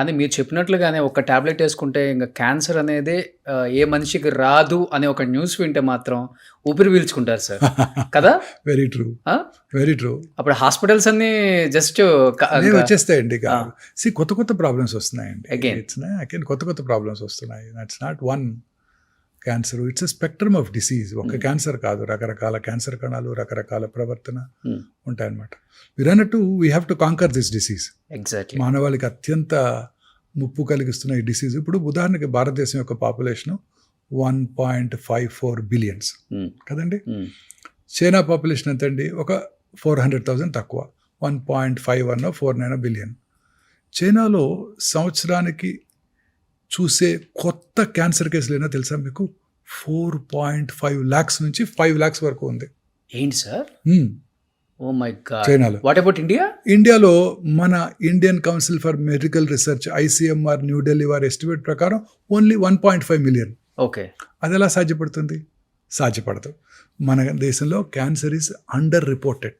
అని మీరు చెప్పినట్లుగానే ఒక టాబ్లెట్ వేసుకుంటే ఇంక క్యాన్సర్ అనేది ఏ మనిషికి రాదు అనే ఒక న్యూస్ వింటే మాత్రం ఊపిరి పీల్చుకుంటారు సార్. కదా? వెరీ ట్రూ, ఆ? Very true. అప్పుడు హాస్పిటల్స్ అన్ని జస్ట్ వచ్చేస్తాయండి. కొత్త కొత్త ప్రాబ్లమ్స్ వస్తున్నాయండి. Again. కొత్త కొత్త ప్రాబ్లమ్స్ వస్తున్నాయి. That's not one cancer, it's a spectrum of disease. ఒక క్యాన్సర్ కాదు, రకరకాల క్యాన్సర్ కణాలు, రకరకాల ప్రవర్తన ఉంటాయన్నమాట. మీరు అన్నట్టు we have to conquer this disease. Exactly. మానవాళికి అత్యంత ముప్పు కలిగిస్తున్న ఈ డిసీజ్. ఇప్పుడు ఉదాహరణకి భారతదేశం యొక్క పాపులేషన్ 1.54 బిలియన్స్ కదండి. చైనా పాపులేషన్ ఎంత అండి? ఒక 400,000 తక్కువ, 1.51 49 బిలియన్. చైనాలో సంవత్సరానికి చూసే కొత్త క్యాన్సర్ కేసులు ఏనా తెలుసా మీకు? 4.5 lakhs నుంచి 5 lakhs వరకు ఉంది. ఏంటి సార్? Oh my god. చైనాలో. What about India? ఇండియాలో మన Indian Council for Medical Research ICMR New Delhi వారి ఎస్టిమేట్ ప్రకారం ఓన్లీ 1.5 మిలియన్. ఓకే. అది ఎలా సాధ్యపడుతుంది? సాధ్యపడదు. మన దేశంలో క్యాన్సర్ ఈజ్ అండర్ రిపోర్టెడ్.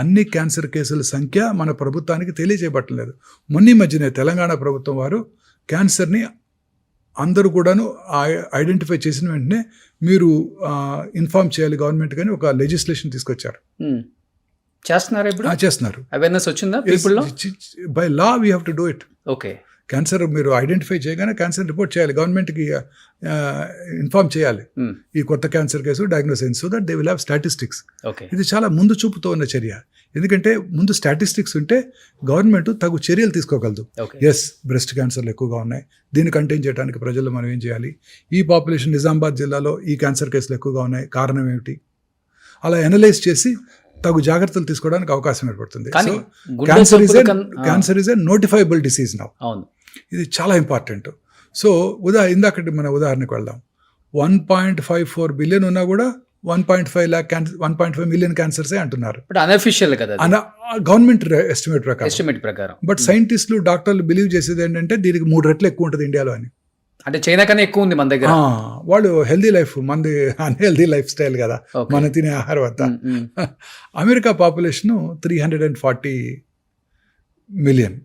అన్ని క్యాన్సర్ కేసుల సంఖ్య మన ప్రభుత్వానికి తెలియజేయబట్టలేదు. మొన్న మధ్యనే తెలంగాణ ప్రభుత్వం వారు క్యాన్సర్ని అందరూ కూడాను ఐడెంటిఫై చేసిన వెంటనే మీరు ఇన్ఫార్మ్ చేయాలి గవర్నమెంట్ కానీ ఒక లెజిస్లేషన్ తీసుకొచ్చారు. చేస్తున్నారు ఇప్పుడు? చేస్తున్నారు. అవేర్నెస్ వచ్చిందా పీపుల్లో? By law we have to do it. Okay. Cancer మీరు ఐడెంటిఫై చేయగానే క్యాన్సర్ రిపోర్ట్ చేయాలి, గవర్నమెంట్కి ఇన్ఫార్మ్ చేయాలి ఈ కొత్త క్యాన్సర్ కేసు డయాగ్నోస్ అయింది, so that they will have statistics. ఇది చాలా ముందు చూపుతో ఉన్న చర్య. ఎందుకంటే ముందు స్టాటిస్టిక్స్ ఉంటే గవర్నమెంట్ తగు చర్యలు తీసుకోగలదు. ఎస్, బ్రెస్ట్ క్యాన్సర్లు ఎక్కువగా ఉన్నాయి, దీన్ని కంటైన్ చేయడానికి ప్రజల్లో మనం ఏం చేయాలి? ఈ పాపులేషన్ నిజామాబాద్ జిల్లాలో ఈ క్యాన్సర్ కేసులు ఎక్కువగా ఉన్నాయి, కారణం ఏమిటి? అలా అనలైజ్ చేసి తగు జాగ్రత్తలు తీసుకోవడానికి అవకాశం ఏర్పడుతుంది. Cancer is a notifiable disease now. ఇది చాలా ఇంపార్టెంట్. సో ఇందాకటి మన ఉదాహరణకు వెళ్దాం. 1.54 బిలియన్ ఉన్నా కూడా 1.5 మిలియన్ క్యాన్సర్సే అంటున్నారు. అన్అఫిషియల్ కదా, గవర్నమెంట్ ఎస్టిమేట్ ప్రకారం. బట్ సైంటిస్టులు, డాక్టర్లు బిలీవ్ చేసేది ఏంటంటే దీనికి 3 రెట్లు ఎక్కువ ఉంటుంది ఇండియాలో అని. అంటే చైనా కన్నా ఎక్కువ ఉంది మన దగ్గర. వాళ్ళు హెల్దీ లైఫ్, మనది అన్హెల్దీ లైఫ్ స్టైల్ కదా, మన తినే ఆహారం అంతా. America population 340 million.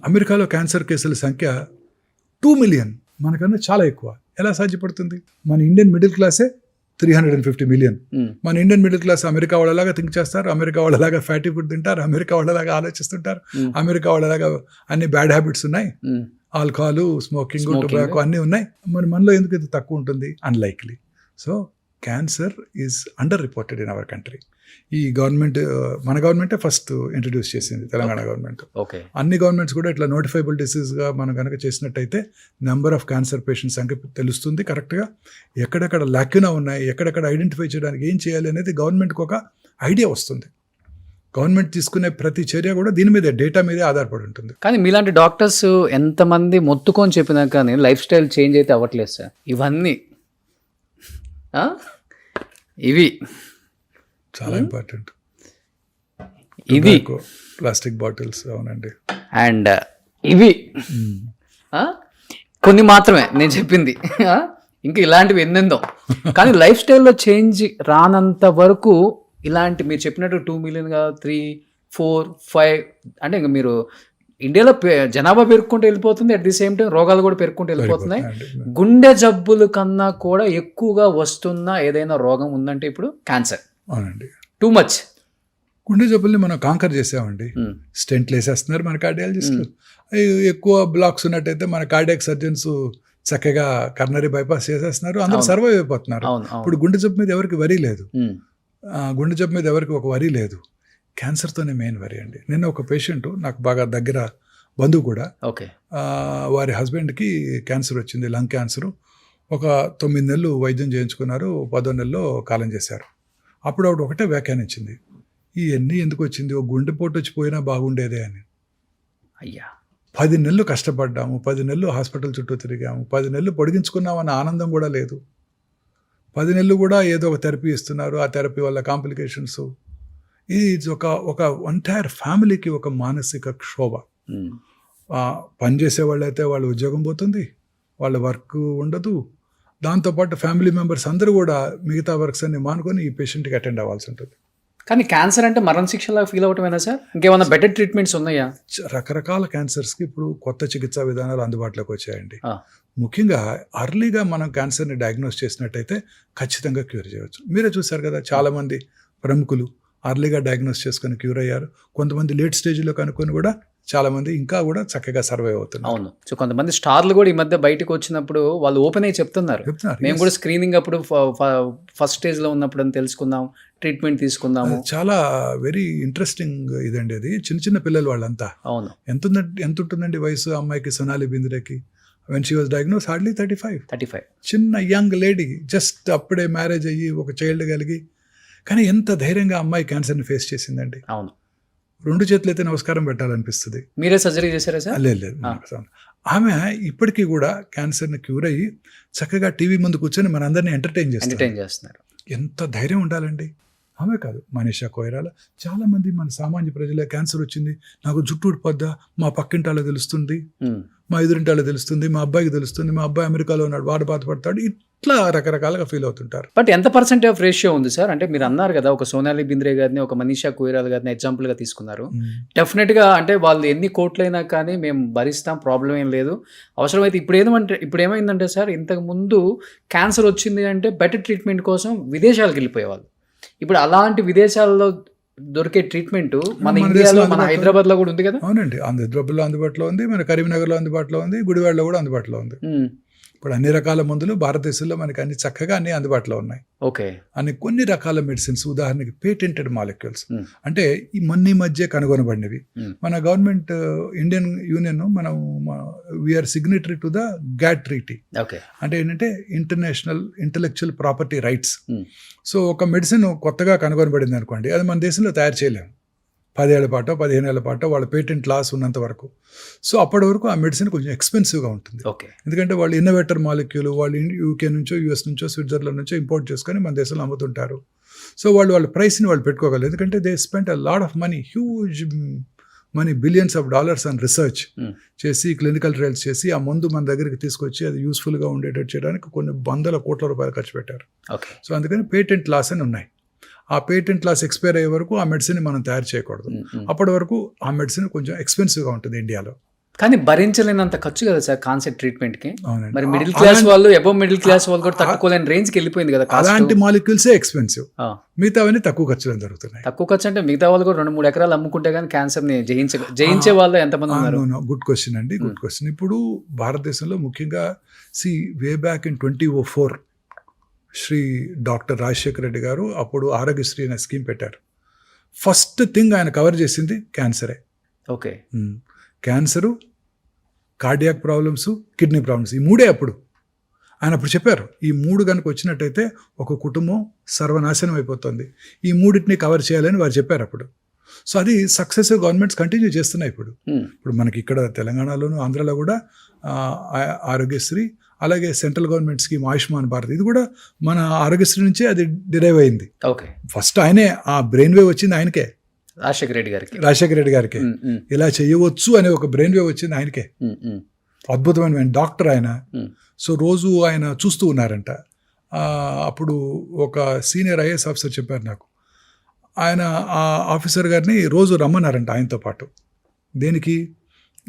అమెరికాలో క్యాన్సర్ కేసుల సంఖ్య 2 మిలియన్, మనకన్నా చాలా ఎక్కువ. ఎలా సాధ్యపడుతుంది? మన ఇండియన్ మిడిల్ క్లాసే 350 మిలియన్. మన ఇండియన్ మిడిల్ క్లాస్ అమెరికా వాళ్ళలాగా థింక్ చేస్తారు, అమెరికా వాళ్ళలాగా ఫ్యాటీ ఫుడ్ తింటారు, అమెరికా వాళ్ళలాగా ఆలోచిస్తుంటారు, అమెరికా వాళ్ళలాగా అన్ని బ్యాడ్ హ్యాబిట్స్ ఉన్నాయి, ఆల్కహాల్, స్మోకింగ్, టొబాకో అన్నీ ఉన్నాయి. మరి మనలో ఎందుకు ఇది తక్కువ ఉంటుంది? Unlikely. So cancer is under reported in our country. ఈ గవర్నమెంట్, మన గవర్నమెంటే ఫస్ట్ ఇంట్రడ్యూస్ చేసింది, తెలంగాణ గవర్నమెంట్. అన్ని గవర్నమెంట్స్ కూడా ఇట్లా నోటిఫైబుల్ డిసీజ్గా మనం కనుక చేసినట్టయితే నెంబర్ ఆఫ్ క్యాన్సర్ పేషెంట్స్ సంఖ్య తెలుస్తుంది కరెక్ట్గా. ఎక్కడెక్కడ లాక్యునా ఉన్నాయి, ఎక్కడెక్కడ ఐడెంటిఫై చేయడానికి ఏం చేయాలి అనేది గవర్నమెంట్కి ఒక ఐడియా వస్తుంది. గవర్నమెంట్ తీసుకునే ప్రతి చర్య కూడా దీని మీదే, డేటా మీదే ఆధారపడి ఉంటుంది. కానీ మీలాంటి డాక్టర్స్ ఎంతమంది మొత్తుకొని చెప్పినా కానీ లైఫ్ స్టైల్ చేంజ్ అయితే అవ్వట్లేదు సార్. ఇవన్నీ ఇవి చాలా ఇంపార్టెంట్. ఇది ప్లాస్టిక్ బాటిల్స్, అవునండి. అండ్ ఇవి కొన్ని మాత్రమే నేను చెప్పింది, ఇంకా ఇలాంటివి ఎన్నెందో. కానీ లైఫ్ స్టైల్లో చేంజ్ రానంత వరకు ఇలాంటి మీరు చెప్పినట్టు 2 మిలియన్ 3, 4, 5 అంటే ఇంకా మీరు ఇండియాలో జనాభా పెరుగుకుంటూ వెళ్ళిపోతుంది, అట్ ది సేమ్ టైం రోగాలు కూడా పెరుగుకుంటూ వెళ్ళిపోతున్నాయి. గుండె జబ్బుల కన్నా కూడా ఎక్కువగా వస్తున్న ఏదైనా రోగం ఉందంటే ఇప్పుడు క్యాన్సర్. అవునండి, టూ మచ్. గుండె జబ్బుల్ని మనం కాంకర్ చేసామండి. స్టెంట్లు వేసేస్తున్నారు మన కార్డియాలజిస్టులు. ఎక్కువ బ్లాక్స్ ఉన్నట్టయితే మన కార్డియాక్ సర్జన్స్ చక్కగా కర్నరీ బైపాస్ చేసేస్తున్నారు, అందరూ సర్వైవ్ అయిపోతున్నారు. ఇప్పుడు గుండె జబ్బు మీద ఎవరికి వరి లేదు, గుండె జబ్బు మీద ఎవరికి ఒక వరి లేదు. క్యాన్సర్తోనే మెయిన్ వరి అండి. నిన్న ఒక పేషెంట్, నాకు బాగా దగ్గర బంధువు కూడా, వారి హస్బెండ్కి క్యాన్సర్ వచ్చింది, లంగ్ క్యాన్సరు. ఒక 9 నెలలు వైద్యం చేయించుకున్నారు, 10వ నెలలో కాలం చేశారు. అప్పుడు ఆవిడ ఒకటే వ్యాఖ్యానించింది, ఇవన్నీ ఎందుకు వచ్చింది, ఒక గుండెపోటు వచ్చి పోయినా బాగుండేదే అని. అయ్యా, 10 నెలలు కష్టపడ్డాము, 10 నెలలు హాస్పిటల్ చుట్టూ తిరిగాము, 10 నెలలు పొడిగించుకున్నామన్న ఆనందం కూడా లేదు. 10 నెలలు కూడా ఏదో ఒక థెరపీ ఇస్తున్నారు, ఆ థెరపీ వల్ల కాంప్లికేషన్స్. ఇది ఒక ఎంటైర్ ఫ్యామిలీకి ఒక మానసిక క్షోభ. పనిచేసే వాళ్ళు అయితే వాళ్ళ ఉద్యోగం పోతుంది, వాళ్ళ వర్క్ ఉండదు, దాంతోపాటు ఫ్యామిలీ మెంబర్స్ అందరూ కూడా మిగతా వర్క్స్ అన్ని మానుకొని ఈ పేషెంట్కి అటెండ్ అవ్వాల్సి ఉంటుంది. కానీ క్యాన్సర్ అంటే మరణ శిక్షలా ఫీల్ అవటమేనా సార్? ఇంకేమైనా బెటర్ ట్రీట్మెంట్స్ ఉన్నాయా? రకరకాల క్యాన్సర్స్కి ఇప్పుడు కొత్త చికిత్సా విధానాలు అందుబాటులోకి వచ్చాయండి. ఆ. ముఖ్యంగా అర్లీగా మనం క్యాన్సర్ని డయాగ్నోస్ చేసినట్టయితే ఖచ్చితంగా క్యూర్ చేయవచ్చు. మీరే చూశారు కదా, చాలామంది ప్రముఖులు అర్లీగా డయాగ్నోస్ చేసుకొని క్యూర్ అయ్యారు. కొంతమంది లేట్ స్టేజ్లో కనుక్కొని కూడా చాలామంది ఇంకా కూడా చక్కగా సర్వైవ్ అవుతున్నారు. అవును. సో కొంతమంది స్టార్లు కూడా ఈ మధ్య బయటకు వచ్చినప్పుడు వాళ్ళు ఓపెన్ అయ్యి చెప్తున్నారు, మేము కూడా స్క్రీనింగ్ అప్పుడు ఫస్ట్ స్టేజ్లో ఉన్నప్పుడు అని తెలుసుకుందాం, ట్రీట్మెంట్ తీసుకుందాము. చాలా వెరీ ఇంట్రెస్టింగ్ ఇదండి అది. చిన్న చిన్న పిల్లలు వాళ్ళంతా. అవును. ఎంత ఉంటుందండి వయసు అమ్మాయికి, సోనాలి బింద్రేకి? When she was diagnose hardly 35. చిన్న యంగ్ లేడీ, జస్ట్ అప్పుడే మ్యారేజ్ అయ్యి ఒక చైల్డ్ కలిగి, కానీ ఎంత ధైర్యంగా అమ్మాయి క్యాన్సర్ని ఫేస్ చేసిందండి. అవును. 2 చేతులు అయితే నమస్కారం పెట్టాలనిపిస్తుంది. మీరే సర్జరీ చేశారా సార్? లేదు. ఆమె ఇప్పటికీ కూడా క్యాన్సర్ని క్యూర్ అయ్యి చక్కగా టీవీ ముందు కూర్చొని మన అందరినీ ఎంటర్టైన్ చేస్తున్నారు. ఎంత ధైర్యం ఉండాలండి. ఆమె కాదు, మనీషా కొయిరాలా, చాలామంది మన సామాన్య ప్రజల క్యాన్సర్ వచ్చింది, నాకు జుట్టు ఊడిపోద్దా, మా పక్కింటాలో తెలుస్తుంది, మా ఎదురింటాలో తెలుస్తుంది, మా అబ్బాయికి తెలుస్తుంది, మా అబ్బాయి అమెరికాలో ఉన్నాడు, వాడు బాధపడతాడు, ఇట్లా రకరకాలుగా ఫీల్ అవుతుంటారు. బట్ ఎంత పర్సెంట్ ఆఫ్ రేషియో ఉంది సార్? అంటే మీరు అన్నారు కదా, ఒక సోనాలి బింద్రే గారిని, ఒక మనీషా కొయిరాలా గారిని ఎగ్జాంపుల్గా తీసుకున్నారు. డెఫినెట్గా అంటే వాళ్ళు ఎన్ని కోట్లైనా కానీ మేము భరిస్తాం, ప్రాబ్లం ఏం లేదు. అవసరమైతే ఇప్పుడు ఏమైందంటే సార్, ఇంతకు ముందు క్యాన్సర్ వచ్చింది అంటే బెటర్ ట్రీట్మెంట్ కోసం విదేశాలకు వెళ్ళిపోయేవాళ్ళు. ఇప్పుడు అలాంటి విదేశాల్లో దొరికే ట్రీట్మెంట్ మన ఇండియాలో, మన హైదరాబాద్ లో కూడా ఉంది కదా? అవునండి, హైదరాబాద్లో అందుబాటులో ఉంది, మన కరీంనగర్లో అందుబాటులో ఉంది, గుడివాడలో కూడా అందుబాటులో ఉంది. ఇప్పుడు అన్ని రకాల మందులు భారతదేశంలో మనకి అన్ని చక్కగా అన్ని అందుబాటులో ఉన్నాయి. ఓకే. అన్ని కొన్ని రకాల మెడిసిన్స్, ఉదాహరణకి పేటెంటెడ్ మాలిక్యూల్స్, అంటే ఈ మధ్య కనుగొనబడినవి. మన గవర్నమెంట్, ఇండియన్ యూనియన్, మనం we are signatory to the GATT treaty. అంటే ఏంటంటే international intellectual property rights. So ఒక మెడిసిన్ కొత్తగా కనుగొనబడింది అనుకోండి, అది మన దేశంలో తయారు చేయలేము 10 ఏళ్ల పాటో 15 ఏళ్ల పాటో, వాళ్ళ పేటెంట్ లాస్ ఉన్నంత వరకు. సో అప్పటి వరకు ఆ మెడిసిన్ కొంచెం ఎక్స్పెన్సివ్గా ఉంటుంది. ఎందుకంటే వాళ్ళు ఇన్నోవేటర్ మాలిక్యూల్ వాళ్ళు యూకే నుంచో, యూఎస్ నుంచో, స్విట్జర్లాండ్ నుంచో ఇంపోర్ట్ చేసుకొని మన దేశంలో అమ్ముతుంటారు. సో వాళ్ళ ప్రైస్ని వాళ్ళు పెట్టుకోగలరు, ఎందుకంటే they spend a lot of money, huge money, billions of dollars and research చేసి, క్లినికల్ ట్రయల్స్ చేసి ఆ మందు మన దగ్గరికి తీసుకొచ్చి అది యూస్ఫుల్గా ఉండేటట్టు చేయడానికి కొన్ని వందల కోట్ల రూపాయలు ఖర్చు పెట్టారు. సో అందుకని పేటెంట్ లాస్ అని ఉన్నాయి. ఆ పేటెంట్ లాస్ ఎక్స్పైర్ అయ్యే వరకు ఆ మెడిసిన్ మనం తయారు చేయకూడదు. అప్పటి వరకు ఆ మెడిసిన్ కొంచెం ఎక్స్పెన్సివ్గా ఉంటుంది ఇండియాలో. కానీ భరించలేనంత ఖర్చు కదా సార్ కాన్సెప్ట్ ట్రీట్మెంట్కి. మరి మిడిల్ క్లాస్ వాళ్ళు, అబవ్ మిడిల్ క్లాస్ వాళ్ళు కూడా తట్టుకోలేని రేంజ్కి వెళ్ళిపోయింది కదా. అలాంటి మాలిక్యూల్సే ఎక్స్పెన్సివ్, మిగతావన్నీ తక్కువ ఖర్చులో జరుగుతున్నాయి. తక్కువ ఖర్చు అంటే మిగతా వాళ్ళు కూడా 2-3 ఎకరాలు అమ్ముకుంటే కానీ క్యాన్సర్ని జయించే వాళ్ళు ఎంతమంది ఉన్నారు? గుడ్ క్వశ్చన్ అండి, గుడ్ క్వశ్చన్. ఇప్పుడు భారతదేశంలో ముఖ్యంగా way back in 2004 Shri doctor Rajasekhara Reddy గారు అప్పుడు ఆరోగ్యశ్రీ అనే స్కీమ్ పెట్టారు. ఫస్ట్ థింగ్ ఆయన కవర్ చేసింది క్యాన్సరే. Okay. Cancer, cardiac problems, kidney problems, ఈ 3 అప్పుడు ఆయన అప్పుడు చెప్పారు. ఈ 3 కనుక వచ్చినట్టయితే ఒక కుటుంబం సర్వనాశనం అయిపోతుంది, ఈ 3టిని కవర్ చేయాలని వారు చెప్పారు అప్పుడు. సో అది సక్సెసివ్ గవర్నమెంట్స్ కంటిన్యూ చేస్తున్నాయి. ఇప్పుడు మనకి ఇక్కడ తెలంగాణలోను, ఆంధ్రాలో కూడా ఆరోగ్యశ్రీ, అలాగే central government scheme Ayushman Bharat, ఇది కూడా మన ఆరోగ్యశ్రీ నుంచే అది డిరైవ్ అయింది. ఫస్ట్ ఆయనే ఆ బ్రెయిన్ వేవ్ వచ్చింది ఆయనకే, రాజశేఖర రెడ్డి గారికి. ఇలా చేయవచ్చు అనే ఒక బ్రెయిన్ వేవ్ వచ్చింది ఆయనకే. అద్భుతమైన డాక్టర్ ఆయన. సో రోజు ఆయన చూస్తూ ఉన్నారంట. అప్పుడు ఒక సీనియర్ ఐఏఎస్ ఆఫీసర్ చెప్పారు నాకు, ఆయన ఆ ఆఫీసర్ గారిని రోజు రమ్మన్నారంట ఆయనతో పాటు. దేనికి?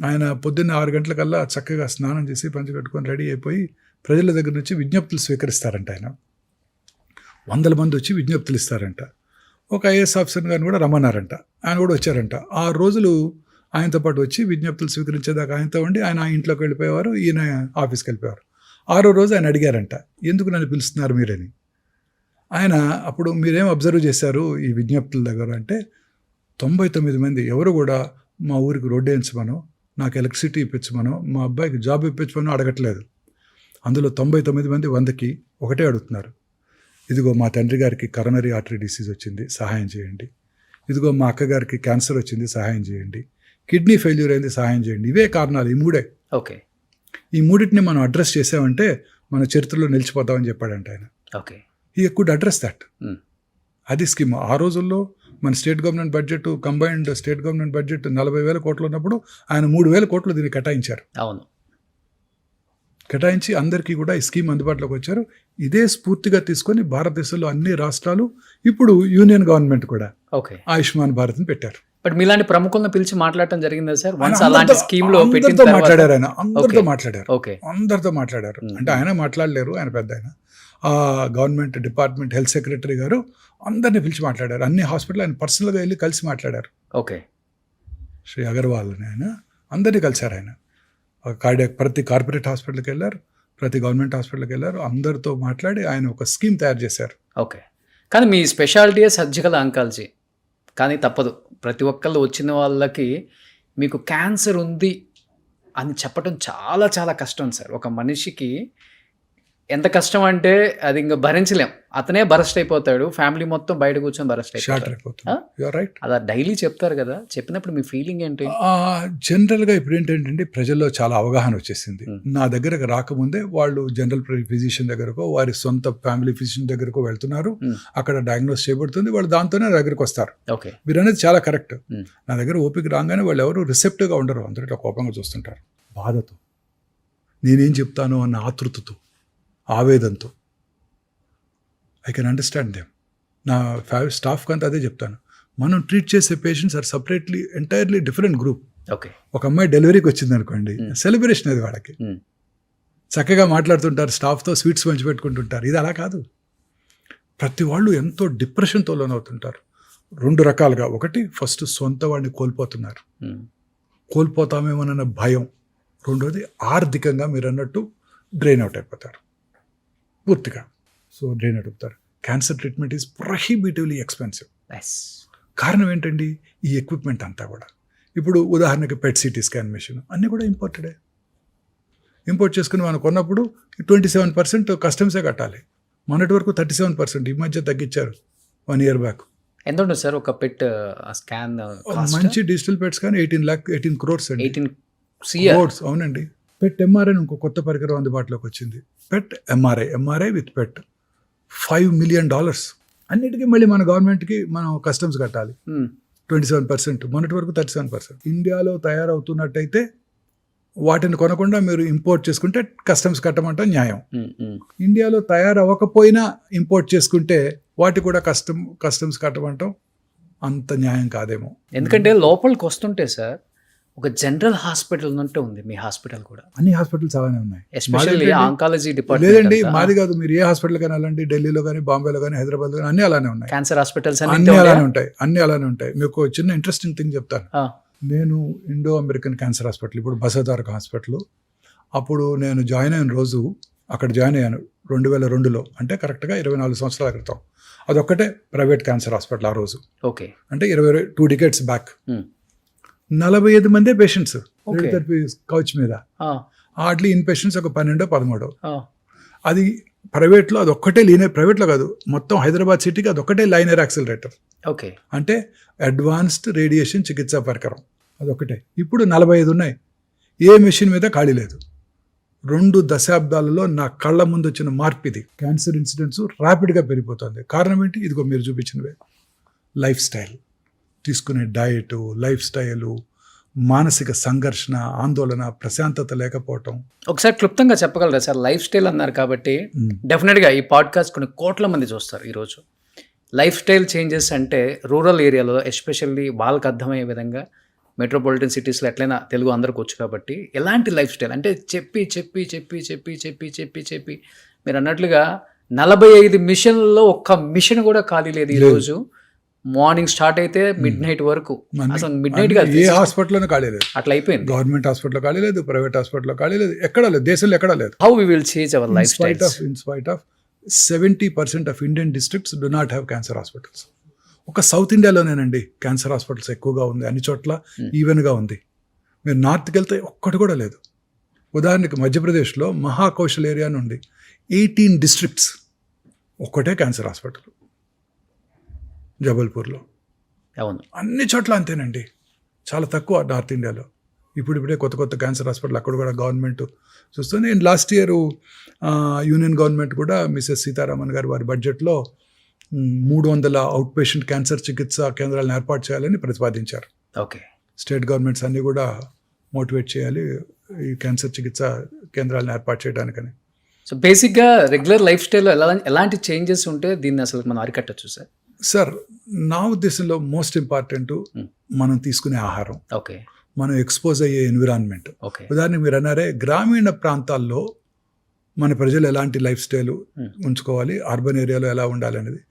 ఆయన పొద్దున్న 6 గంటలకల్లా చక్కగా స్నానం చేసి పంచె కట్టుకొని రెడీ అయిపోయి ప్రజల దగ్గర నుంచి విజ్ఞప్తులు స్వీకరిస్తారంట. ఆయన 100 మంది వచ్చి విజ్ఞప్తులు ఇస్తారంట. ఒక ఐఏఎస్ ఆఫీసర్ గారిని కూడా రమ్మన్నారంట, ఆయన కూడా వచ్చారంట. 6 రోజులు ఆయనతో పాటు వచ్చి విజ్ఞప్తులు స్వీకరించేదాకా ఆయనతో ఉండి ఆయన ఇంట్లోకి వెళ్ళిపోయేవారు, ఈయన ఆఫీస్కి వెళ్ళిపోయారు. 6వ రోజు ఆయన అడిగారంట, ఎందుకు నన్ను పిలుస్తున్నారు మీరని. ఆయన అప్పుడు మీరేం అబ్జర్వ్ చేశారు ఈ విజ్ఞప్తుల దగ్గర అంటే, 99 మంది ఎవరు కూడా మా ఊరికి రోడ్డు వేయించమనో, నాకు ఎలక్ట్రిసిటీ ఇప్పించమనో, మా అబ్బాయికి జాబ్ ఇప్పించమనో అడగట్లేదు. అందులో 99 మంది 100కి ఒకటే అడుగుతున్నారు, ఇదిగో మా తండ్రి గారికి కరోనరీ ఆర్టరీ డిసీజ్ వచ్చింది, సహాయం చేయండి. ఇదిగో మా అక్కగారికి క్యాన్సర్ వచ్చింది, సహాయం చేయండి. కిడ్నీ ఫెయిల్యూర్ అయింది, సహాయం చేయండి. ఇవే కారణాలు, ఈ 3. ఓకే. ఈ 3టిని మనం అడ్రస్ చేసామంటే మన చరిత్రలో నిలిచిపోతామని చెప్పాడంట ఆయన. Okay. He could address that. అది స్కీమ్. ఆ రోజుల్లో మన state government budget, combined state government budget 40,000 కోట్లు ఉన్నప్పుడు ఆయన 3,000 కోట్లు దీన్ని కేటాయించారు. అవును. కేటాయించి అందరికీ కూడా ఈ స్కీమ్ అందుబాటులోకి వచ్చారు. ఇదే స్ఫూర్తిగా తీసుకొని భారతదేశంలో అన్ని రాష్ట్రాలు ఇప్పుడు యూనియన్ గవర్నమెంట్ కూడా ఓకే. ఆయుష్మాన్ భారత్ని పెట్టారు. బట్ మీలాంటి ప్రముఖులను పిలిచి మాట్లాడటం జరిగిందా సార్? ఆయన వన్స్ అలాంటి స్కీమ్ లో పెట్టిన అందరితో తర్వాత మాట్లాడారు. ఆయన అందరితో Okay. మాట్లాడారు. ఓకే. అందరితో మాట్లాడారు. అంటే ఆయన మాట్లాడలేరు, ఆయన పెద్ద ఆయన. ఆ గవర్నమెంట్ డిపార్ట్మెంట్ హెల్త్ సెక్రటరీ గారు అందరిని పిలిచి మాట్లాడారు. అన్ని హాస్పిటల్ ఆయన పర్సనల్గా వెళ్ళి కలిసి మాట్లాడారు. ఓకే. శ్రీ అగర్వాల్ అని ఆయన అందరినీ కలిశారు. ఆయన కార్డియాక్ ప్రతి కార్పొరేట్ హాస్పిటల్కి వెళ్ళారు, ప్రతి గవర్నమెంట్ హాస్పిటల్కి వెళ్ళారు. అందరితో మాట్లాడి ఆయన ఒక స్కీమ్ తయారు చేశారు. ఓకే. కానీ మీ స్పెషాలిటీయే సర్జికల్ ఆంకాలజీ. కానీ తప్పదు, ప్రతి ఒక్కళ్ళు వచ్చిన వాళ్ళకి మీకు క్యాన్సర్ ఉంది అని చెప్పడం చాలా చాలా కష్టం సార్. ఒక మనిషికి ఎంత కష్టం అంటే అది ఇంకా భరించలేం. అతనే బరస్ట్ అయిపోతాడు, ఫ్యామిలీ మొత్తం బయట కూర్చొని బరస్ట్ షార్ట్ అయిపోతాడు. అయిపోతుంది. You're right. అలా డైలీ చెప్తారు కదా, చెప్పినప్పుడు మీ ఫీలింగ్ ఏంటి? జనరల్గా ఇప్పుడు ఏంటంటే ప్రజల్లో చాలా అవగాహన వచ్చేసింది. నా దగ్గరకు రాకముందే వాళ్ళు జనరల్ ఫిజిషియన్ దగ్గరకో వారి సొంత ఫ్యామిలీ ఫిజిషియన్ దగ్గరకో వెళ్తున్నారు. అక్కడ డయాగ్నోస్ చేయబడుతుంది, వాళ్ళు దాంతోనే నా దగ్గరకు వస్తారు. ఓకే. మీరు అనేది చాలా కరెక్ట్. నా దగ్గర ఓపిక రాగానే వాళ్ళు ఎవరు రిసెప్టివ్గా ఉండరు, అందరూ ఇట్లా కోపంగా చూస్తుంటారు. బాధతో, నేనేం చెప్తాను అన్న ఆతృతతో, ఆవేదంతో. I can understand them. నా స్టాఫ్కి అంతా అదే చెప్తాను. మనం ట్రీట్ చేసే patients are separately entirely different group. Okay. ఒక అమ్మాయి డెలివరీకి వచ్చింది అనుకోండి, సెలబ్రేషన్ అది వాళ్ళకి. చక్కగా మాట్లాడుతుంటారు, స్టాఫ్తో స్వీట్స్ పంచిపెట్టుకుంటుంటారు. ఇది అలా కాదు. ప్రతి వాళ్ళు ఎంతో డిప్రెషన్తో లోనవుతుంటారు. 2 రకాలుగా. ఒకటి, ఫస్ట్ సొంత వాడిని కోల్పోతున్నారు, కోల్పోతామేమోనన్న భయం. రెండోది, ఆర్థికంగా మీరు అన్నట్టు డ్రైన్ అవుట్ అయిపోతారు పూర్తిగా. సో డ్రైన్ అవుట్ అవుతారు. Cancer treatment is prohibitively expensive. కారణం ఏంటండి? ఈ ఎక్విప్మెంట్ అంతా కూడా. ఇప్పుడు ఉదాహరణకి పెట్ సిటీ స్కాన్ మెషిన్ అన్నీ కూడా ఇంపోర్టెడే. ఇంపోర్ట్ చేసుకుని మనం కొన్నప్పుడు 27% కస్టమ్సే కట్టాలి. మొన్నటి వరకు 37%, ఈ మధ్య తగ్గించారు 1 year బ్యాక్. ఎంత ఉంటుంది సార్ ఒక పెట్ స్కాన్? మంచి డిజిటల్ పెట్స్ కానీ 18 crores అండి. 18 crores. అవునండి. పెట్ ఎంఆర్ఐ ఇంకో కొత్త పరికరం అందుబాటులోకి వచ్చింది. పెట్ ఎంఆర్ఐ విత్ పెట్ $5 million. అన్నిటికీ మళ్ళీ మన గవర్నమెంట్కి మనం కస్టమ్స్ కట్టాలి 27%. మొన్నటి వరకు 37%. ఇండియాలో తయారవుతున్నట్టయితే వాటిని కొనకుండా మీరు ఇంపోర్ట్ చేసుకుంటే కస్టమ్స్ కట్టమంటే న్యాయం. ఇండియాలో తయారవ్వకపోయినా ఇంపోర్ట్ చేసుకుంటే వాటి కూడా కస్టమ్స్ కట్టమంటాం అంత న్యాయం కాదేమో. ఎందుకంటే లోపలికి వస్తుంటే సార్ ఒక జనరల్ హాస్పిటల్ ఉన్నట్టు ఉంది మీ హాస్పిటల్ కూడా. అన్ని హాస్పిటల్స్ అలానే ఉన్నాయి, ఎస్పెషల్లీ ఆంకాలజీ డిపార్ట్మెంట్. లేదండి, మాది కాదు. మీరు ఏ హాస్పిటల్ కానీ వెళ్ళండి, ఢిల్లీలో కానీ, బాంబేలో కానీ, హైదరాబాద్ కానీ అన్ని అలానే ఉన్నాయి. క్యాన్సర్ హాస్పిటల్స్ అన్ని అలానే ఉంటాయి, అన్ని అలానే ఉంటాయి. మీకు చిన్న ఇంట్రెస్టింగ్ థింగ్ చెప్తాను. నేను ఇండో అమెరికన్ క్యాన్సర్ హాస్పిటల్, ఇప్పుడు బసవతారక హాస్పిటల్, అప్పుడు నేను జాయిన్ అయిన రోజు అక్కడ జాయిన్ అయ్యాను 2002లో, అంటే కరెక్ట్గా 24 సంవత్సరాల క్రితం. అదొక్కటే ప్రైవేట్ క్యాన్సర్ హాస్పిటల్ ఆ రోజు. ఓకే. అంటే 2 decades బ్యాక్. 45 మందే పేషెంట్స్ రేడియోథెరపీ కౌచ్ మీద. హార్డ్లీ ఇన్ పేషెంట్స్ ఒక 12-13. అది ప్రైవేట్లో అదొక్కటే ప్రైవేట్లో కాదు, మొత్తం హైదరాబాద్ సిటీకి అదొక్కటే లైనర్ యాక్సిలరేటర్. ఓకే. అంటే అడ్వాన్స్డ్ రేడియేషన్ చికిత్సా పరికరం అదొక్కటే. ఇప్పుడు 45 ఉన్నాయి. ఏ మెషిన్ మీద ఖాళీ లేదు. 2 దశాబ్దాలలో నా కళ్ళ ముందు వచ్చిన మార్పు ఇది. క్యాన్సర్ ఇన్సిడెంట్స్ ర్యాపిడ్గా పెరిగిపోతుంది. కారణం ఏంటి? ఇదిగో మీరు చూపించినవే. లైఫ్ స్టైల్, తీసుకునే డయట్, లైఫ్ స్టైలు, మానసిక సంఘర్షణ, ఆందోళన, ప్రశాంతత లేకపోవటం. ఒకసారి క్లుప్తంగా చెప్పగలరా సార్? లైఫ్ స్టైల్ అన్నారు కాబట్టి డెఫినెట్గా ఈ పాడ్కాస్ట్ కొన్ని కోట్ల మంది చూస్తారు ఈరోజు. లైఫ్ స్టైల్ చేంజెస్ అంటే రూరల్ ఏరియాలో ఎస్పెషల్లీ వాళ్ళకి అర్థమయ్యే విధంగా, మెట్రోపాలిటన్ సిటీస్లో ఎట్లయినా తెలుగు అందరికి వచ్చు కాబట్టి, ఎలాంటి లైఫ్ స్టైల్ అంటే చెప్పి చెప్పి చెప్పి చెప్పి చెప్పి చెప్పి చెప్పి మీరు అన్నట్లుగా 45 మిషన్లలో ఒక్క మిషన్ కూడా ఖాళీ లేదు ఈరోజు. మార్నింగ్ స్టార్ట్ అయితే మిడ్ నైట్ వరకు, అసలు మిడ్ నైట్ కాదు, ఏ హాస్పిటల్లో ఖాళీ లేదు. అట్లా అయిపోయింది. గవర్నమెంట్ హాస్పిటల్లో ఖాళీ లేదు, ప్రైవేట్ హాస్పిటల్లో ఖాళీ లేదు, ఎక్కడా లేదు, దేశంలో ఎక్కడా లేదు. How we will change our life style? In spite of 70% of Indian districts do not have cancer hospitals. ఒక సౌత్ ఇండియాలోనేనండి క్యాన్సర్ హాస్పిటల్స్ ఎక్కువగా ఉంది, అన్ని చోట్ల ఈవెన్గా ఉంది. మీరు నార్త్కి వెళ్తే ఒక్కటి కూడా లేదు. ఉదాహరణకి మధ్యప్రదేశ్లో మహాకౌశల్ ఏరియా నుండి 18 districts ఒక్కటే క్యాన్సర్ హాస్పిటల్. జబల్పూర్లో, అవును, అన్ని చోట్ల అంతేనండి. చాలా తక్కువ నార్త్ ఇండియాలో. ఇప్పుడిప్పుడే కొత్త కొత్త క్యాన్సర్ హాస్పిటల్ అక్కడ కూడా గవర్నమెంట్ చూస్తుంది. లాస్ట్ ఇయర్ యూనియన్ గవర్నమెంట్ కూడా మిసెస్ సీతారామన్ గారు వారి బడ్జెట్లో 300 అవుట్ పేషెంట్ క్యాన్సర్ చికిత్సా కేంద్రాలను ఏర్పాటు చేయాలని ప్రతిపాదించారు. ఓకే. స్టేట్ గవర్నమెంట్స్ అన్నీ కూడా మోటివేట్ చేయాలి ఈ క్యాన్సర్ చికిత్స కేంద్రాలను ఏర్పాటు చేయడానికని. సో బేసిక్గా రెగ్యులర్ లైఫ్ స్టైల్లో ఎలాంటి చేంజెస్ ఉంటే దీన్ని అసలు మనం అరికట్టచ్చు సార్? సార్ నా ఉద్దేశంలో మోస్ట్ ఇంపార్టెంట్ మనం తీసుకునే ఆహారం, ఓకే, మనం ఎక్స్పోజ్ అయ్యే ఎన్విరాన్మెంట్. ఓకే, ఉదాహరణకు మీరు అన్నారే గ్రామీణ ప్రాంతాల్లో మన ప్రజలు ఎలాంటి లైఫ్ స్టైల్ ఉంచుకోవాలి, అర్బన్ ఏరియాలో ఎలా ఉండాలి అనేది.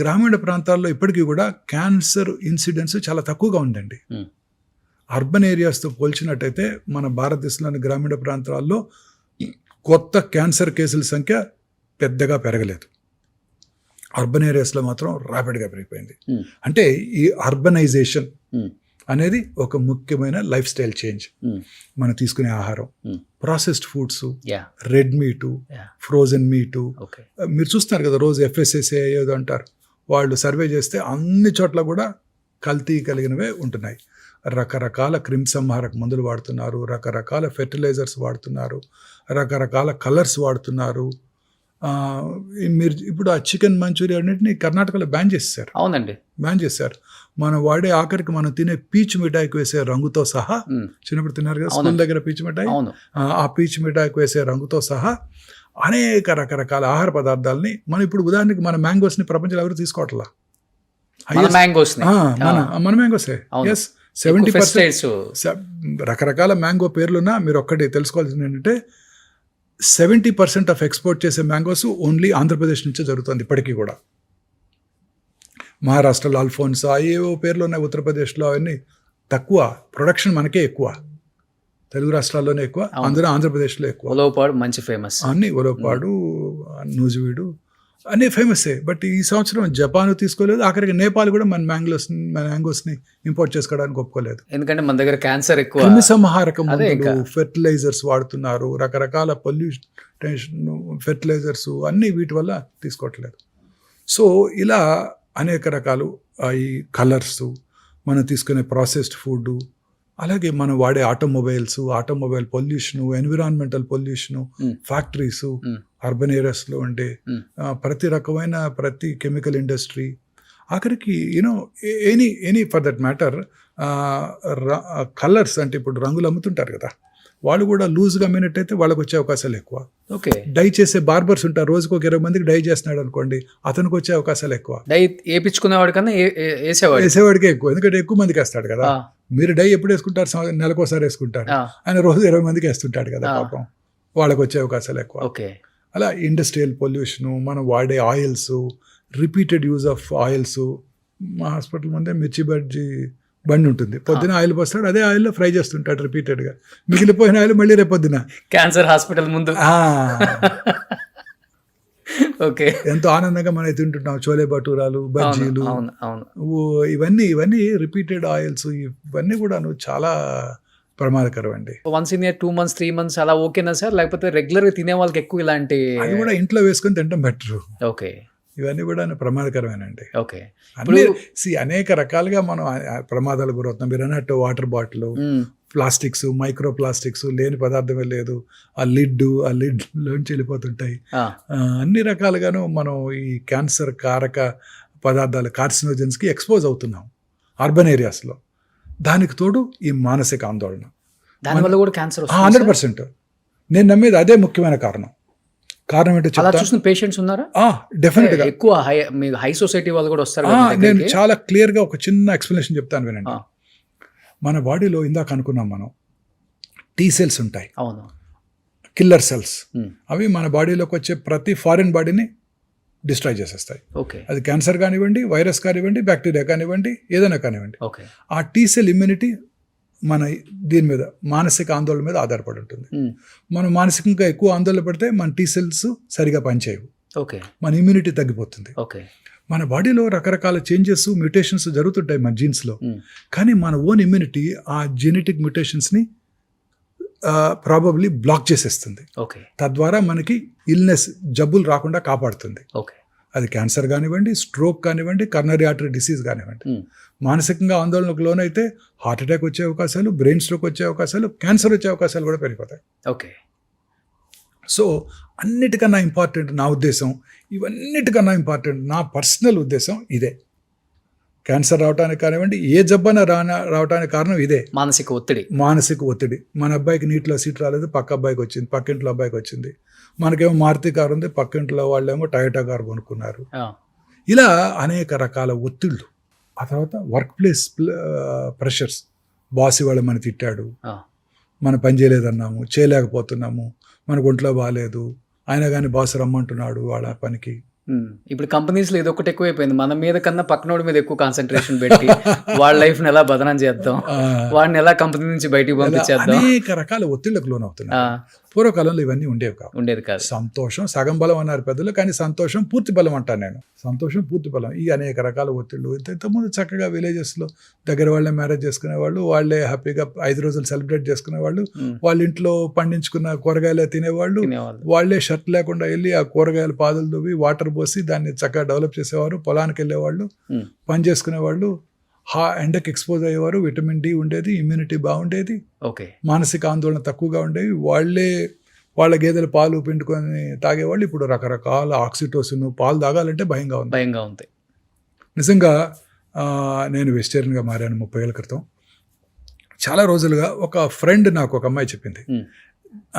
గ్రామీణ ప్రాంతాల్లో ఇప్పటికీ కూడా క్యాన్సర్ ఇన్సిడెన్స్ చాలా తక్కువగా ఉందండి. అర్బన్ ఏరియాస్తో పోల్చినట్టయితే మన భారతదేశంలోని గ్రామీణ ప్రాంతాల్లో కొత్త క్యాన్సర్ కేసుల సంఖ్య పెద్దగా పెరగలేదు. అర్బన్ ఏరియాస్లో మాత్రం ర్యాపిడ్గా పెరిగిపోయింది. అంటే ఈ అర్బనైజేషన్ అనేది ఒక ముఖ్యమైన లైఫ్ స్టైల్ చేంజ్. మనం తీసుకునే ఆహారం, processed foods, red meat, frozen meat. మీరు చూస్తున్నారు కదా రోజు FSSAI ఏదో అంటారు, వాళ్ళు సర్వే చేస్తే అన్ని చోట్ల కూడా కల్తీ కలిగినవే ఉంటున్నాయి. రకరకాల క్రిమిసంహారక మందులు వాడుతున్నారు, రకరకాల ఫెర్టిలైజర్స్ వాడుతున్నారు, రకరకాల కలర్స్ వాడుతున్నారు. మీరు ఇప్పుడు ఆ చికెన్ మంచూరియా అన్నింటినీ కర్ణాటకలో బ్యాన్ చేశారు. అవునండి, బ్యాన్ చేశారు. మనం వాడే ఆఖరికి మనం తినే పీచు మిఠాయికి వేసే రంగుతో సహా, చిన్నప్పుడు తిన్నారు కదా స్కూల్ దగ్గర పీచు మిఠాయి, ఆ పీచు మిఠాయికి వేసే రంగుతో సహా అనేక రకరకాల ఆహార పదార్థాలని మనం ఇప్పుడు ఉదాహరణకి మన మ్యాంగోస్ని ప్రపంచంలో ఎవరు తీసుకోవట్లా. మన మ్యాంగోసే 70% రకరకాల మ్యాంగో పేర్లున్నా మీరు ఒక్కటి తెలుసుకోవాల్సింది ఏంటంటే 70% ఆఫ్ ఎక్స్పోర్ట్ చేసే మ్యాంగోస్ ఓన్లీ ఆంధ్రప్రదేశ్ నుంచే జరుగుతుంది ఇప్పటికీ కూడా. మహారాష్ట్రలో అల్ఫోన్సా ఏవో పేర్లు ఉన్నాయి, ఉత్తరప్రదేశ్లో అవన్నీ తక్కువ, ప్రొడక్షన్ మనకే ఎక్కువ, తెలుగు రాష్ట్రాల్లోనే ఎక్కువ, అందులో ఆంధ్రప్రదేశ్లో ఎక్కువ. ఉలవపాడు మంచి ఫేమస్, అన్ని ఉలవపాడు, నూజివీడు అన్నీ ఫేమసే. బట్ ఈ సంవత్సరం జపాన్ తీసుకోలేదు, ఆఖరికి నేపాల్ కూడా మన మ్యాంగోస్ని ఇంపోర్ట్ చేసుకోవడానికి ఒప్పుకోలేదు. ఎందుకంటే మన దగ్గర క్యాన్సర్ ఎక్కువ, క్రిమిసంహారక మందులు, ఫెర్టిలైజర్స్ వాడుతున్నారు, రకరకాల పొల్యూషన్ ఫెర్టిలైజర్స్ అన్నీ వీటి వల్ల తీసుకోవట్లేదు. సో ఇలా అనేక రకాలు ఈ కలర్స్, మనం తీసుకునే ప్రాసెస్డ్ ఫుడ్, అలాగే మనం వాడే automobile pollution, environmental pollution, factories, urban ఏరియాస్లో ఉండే ప్రతి కెమికల్ ఇండస్ట్రీ, ఆఖరికి any for that matter colours, అంటే ఇప్పుడు రంగులు అమ్ముతుంటారు కదా, వాళ్ళు కూడా లూజ్గా అమ్మినట్టయితే వాళ్ళకి వచ్చే అవకాశాలు ఎక్కువ. ఓకే, డై చేసే బార్బర్స్ ఉంటారు, రోజుకు ఒక 20 మందికి డై చేస్తున్నాడు అనుకోండి, అతనికి వచ్చే అవకాశాలు ఎక్కువ. డై వేయించుకునేవాడి కన్నా వేసేవాడికే ఎక్కువ, ఎందుకంటే ఎక్కువ మందికి వేస్తాడు కదా. మీరు డై ఎప్పుడు వేసుకుంటారు? నెలకోసారి వేసుకుంటారు, ఆయన రోజు 20 మందికి వేస్తుంటాడు కదా, పాపం వాళ్ళకి వచ్చే అవకాశాలు ఎక్కువ. ఓకే, అలా ఇండస్ట్రియల్ పొల్యూషను, మనం వాడే oils, repeated use of oils. మా హాస్పిటల్ ముందే మిర్చి బండి ఉంటుంది, పొద్దున ఆయిల్ పోస్తాడు, అదే ఆయిల్లో ఫ్రై చేస్తుంటాడు రిపీటెడ్గా, మిగిలిపోయిన ఆయిల్ మళ్ళీ రేపు పొద్దున క్యాన్సర్ హాస్పిటల్ ముందు. ఓకే, ఎంతో ఆనందంగా మనం తింటుంటాం చోలే భటూరాలు, బజ్జీలు, ఇవన్నీ రిపీటెడ్ ఆయిల్స్, ఇవన్నీ కూడా చాలా ప్రమాదకరం అండి. వన్స్ ఇన్ 2 months 3 months అలా ఓకేనా సార్? లేకపోతే రెగ్యులర్గా తినే వాళ్ళకి ఎక్కువ ఇలాంటి అది కూడా ఇంట్లో వేసుకొని తినడం బెటర్. ఓకే, ఇవన్నీ కూడా ప్రమాదకరమేనండి. ఓకే, అనేక రకాలుగా మనం ప్రమాదాలు గురవుతున్నాం. మీరు అన్నట్టు water bottle, plastics, micro plastics, లేని పదార్థమే లేదు, ఆ లిడ్లోంచి వెళ్ళిపోతుంటాయి. అన్ని రకాలుగాను మనం ఈ క్యాన్సర్ కారక పదార్థాలు, కార్సినోజన్స్కి ఎక్స్పోజ్ అవుతున్నాం అర్బన్ ఏరియాస్లో. దానికి తోడు ఈ మానసిక ఆందోళన, దానివల్ల కూడా క్యాన్సర్ 100%. నేను నమ్మేది అదే ముఖ్యమైన కారణం ఏంటో చూసిన పేషెంట్స్ ఉన్నారా? డెఫినెట్ గా ఎక్కువ హై సొసైటీ వాళ్ళు కూడా వస్తారు. నేను చాలా క్లియర్ గా ఒక చిన్న ఎక్స్ప్లెనేషన్ చెప్తాను వినండి. మన బాడీలో ఇందాక అనుకున్నాం మనం T cells ఉంటాయి, అవును, కిల్లర్ సెల్స్. అవి మన బాడీలోకి వచ్చే ప్రతి ఫారిన్ బాడీని డిస్ట్రాయ్ చేసేస్తాయి. అది క్యాన్సర్ కానివ్వండి, వైరస్ కానివ్వండి, బ్యాక్టీరియా కానివ్వండి, ఏదైనా కానివ్వండి. ఆ T cell ఇమ్యూనిటీ మన దీని మీద, మానసిక ఆందోళన మీద ఆధారపడి ఉంటుంది. మనం మానసికంగా ఎక్కువ ఆందోళన పడితే మన T cells సరిగా పనిచేయవు, మన ఇమ్యూనిటీ తగ్గిపోతుంది. మన బాడీలో రకరకాల చేంజెస్, మ్యూటేషన్స్ జరుగుతుంటాయి మన జీన్స్లో, కానీ మన ఓన్ ఇమ్యూనిటీ ఆ జెనెటిక్ మ్యూటేషన్స్ని ప్రాబబ్లీ బ్లాక్ చేసేస్తుంది. తద్వారా మనకి ఇల్నెస్, జబ్బులు రాకుండా కాపాడుతుంది. అది క్యాన్సర్ కానివ్వండి, స్ట్రోక్ కానివ్వండి, కర్నరీ ఆర్టరీ డిసీజ్ కానివ్వండి. మానసికంగా ఆందోళనకు లోనైతే హార్ట్ అటాక్ వచ్చే అవకాశాలు, బ్రెయిన్ స్ట్రోక్ వచ్చే అవకాశాలు, క్యాన్సర్ వచ్చే అవకాశాలు కూడా పెరిగిపోతాయి. సో అన్నిటికన్నా ఇంపార్టెంట్ నా ఉద్దేశం, ఇవన్నిటికన్నా ఇంపార్టెంట్ నా పర్సనల్ ఉద్దేశం ఇదే. క్యాన్సర్ రావడానికి కానివ్వండి, ఏ జబ్బన రావడానికి కారణం ఇదే, మానసిక ఒత్తిడి. మానసిక ఒత్తిడి. మన అబ్బాయికి నీటిలో సీట్ రాలేదు, పక్క అబ్బాయికి వచ్చింది, పక్కింట్లో అబ్బాయికి వచ్చింది. మనకేమో మారుతి కారు ఉంది, పక్కింట్లో వాళ్ళేమో టయోటా కారు కొనుక్కున్నారు. ఇలా అనేక రకాల ఒత్తిళ్ళు. ఆ తర్వాత వర్క్ ప్లేస్ ప్రెషర్స్. బాస్ ఇవాళ మన తిట్టాడు, మనం పని చేయలేదన్నాము, చేయలేకపోతున్నాము, మనకు ఒంట్లో బాగాలేదు, అయినా కానీ బాస్ రమ్మంటున్నాడు వాళ్ళ పనికి. ఇప్పుడు కంపెనీస్లో ఇది ఒకటి ఎక్కువైపోయింది. మన మీద కన్నా పక్కనోడి మీద ఎక్కువ కాన్సన్ట్రేషన్ పెట్టి వాళ్ళ లైఫ్ని ఎలా బదనం చేద్దాం, వాడిని ఎలా కంపెనీ నుంచి బయటికి పంపించేద్దాం, అనేక రకాల ఒత్తిళ్లకు లోనవుతున్నాయి. పూర్వకాలంలో ఇవన్నీ ఉండేవి కాదు. సంతోషం సగం బలం అన్నారు పెద్దలు, కానీ సంతోషం పూర్తి బలం అంటాను నేను. సంతోషం పూర్తి బలం. ఈ అనేక రకాల ఒత్తిళ్ళు. ఇంతకుముందు చక్కగా విలేజెస్లో దగ్గర వాళ్ళే మ్యారేజ్ చేసుకునేవాళ్ళు, వాళ్ళే హ్యాపీగా 5 రోజులు సెలబ్రేట్ చేసుకునేవాళ్ళు, వాళ్ళ ఇంట్లో పండించుకున్న కూరగాయలే తినేవాళ్ళు, వాళ్ళే షర్ట్ లేకుండా వెళ్ళి ఆ కూరగాయల పాదులు దువ్వి వాటర్ పోసి దాన్ని చక్కగా డెవలప్ చేసేవారు, పొలానికి వెళ్ళేవాళ్ళు, పని చేసుకునేవాళ్ళు, ఎండకి ఎక్స్పోజ్ అయ్యేవారు, విటమిన్ డి ఉండేది, ఇమ్యూనిటీ బాగుండేది, మానసిక ఆందోళన తక్కువగా ఉండేవి. వాళ్ళ గేదెల పాలు పిండుకొని తాగేవాళ్ళు. ఇప్పుడు రకరకాల ఆక్సిటోసిన్, పాలు తాగాలంటే భయంగా ఉంది. నిజంగా నేను వెజిటేరియన్గా మారాను 30 ఏళ్ళ క్రితం. చాలా రోజులుగా ఒక ఫ్రెండ్ నాకు ఒక అమ్మాయి చెప్పింది,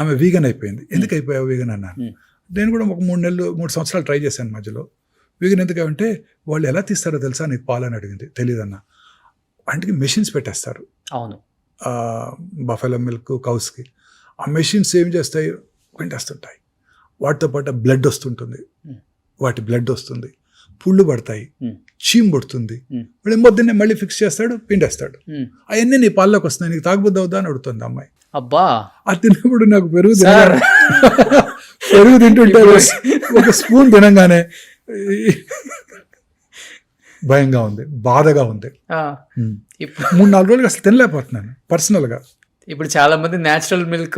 ఆమె వీగన్ అయిపోయింది. ఎందుకు అయిపోయావు వీగన్ అన్నాను. నేను కూడా ఒక 3 సంవత్సరాలు ట్రై చేశాను మధ్యలో. వీగన్ ఎందుకంటే వాళ్ళు ఎలా తీస్తారో తెలుసా నీకు పాలు అని అడిగింది. తెలియదన్నా. వాటికి మెషిన్స్ పెట్టేస్తారు. అవును, బఫెలో మిల్క్ కౌస్కి. ఆ మెషిన్స్ ఏం చేస్తాయి, పిండేస్తుంటాయి. వాటితో పాటు బ్లడ్ వస్తుంటుంది, బ్లడ్ వస్తుంది, పుళ్ళు పడతాయి, చీమ్ పడుతుంది. వాడు పొద్దున్నే మళ్ళీ ఫిక్స్ చేస్తాడు, పిండేస్తాడు. అవన్నీ నీ పాల్లోకి వస్తున్నాయి, నీకు తాగుబోద్దు అవుదా అని అడుగుతుంది అమ్మాయి. అబ్బా, అది తిన్నప్పుడు నాకు పెరుగు తింటుంటే ఒక స్పూన్ తినంగానే భయంగా ఉంది, బాధగా ఉంది. 3-4 రోజులుగా అసలు తినలేకపోతున్నాను పర్సనల్గా. ఇప్పుడు చాలా మంది న్యాచురల్ మిల్క్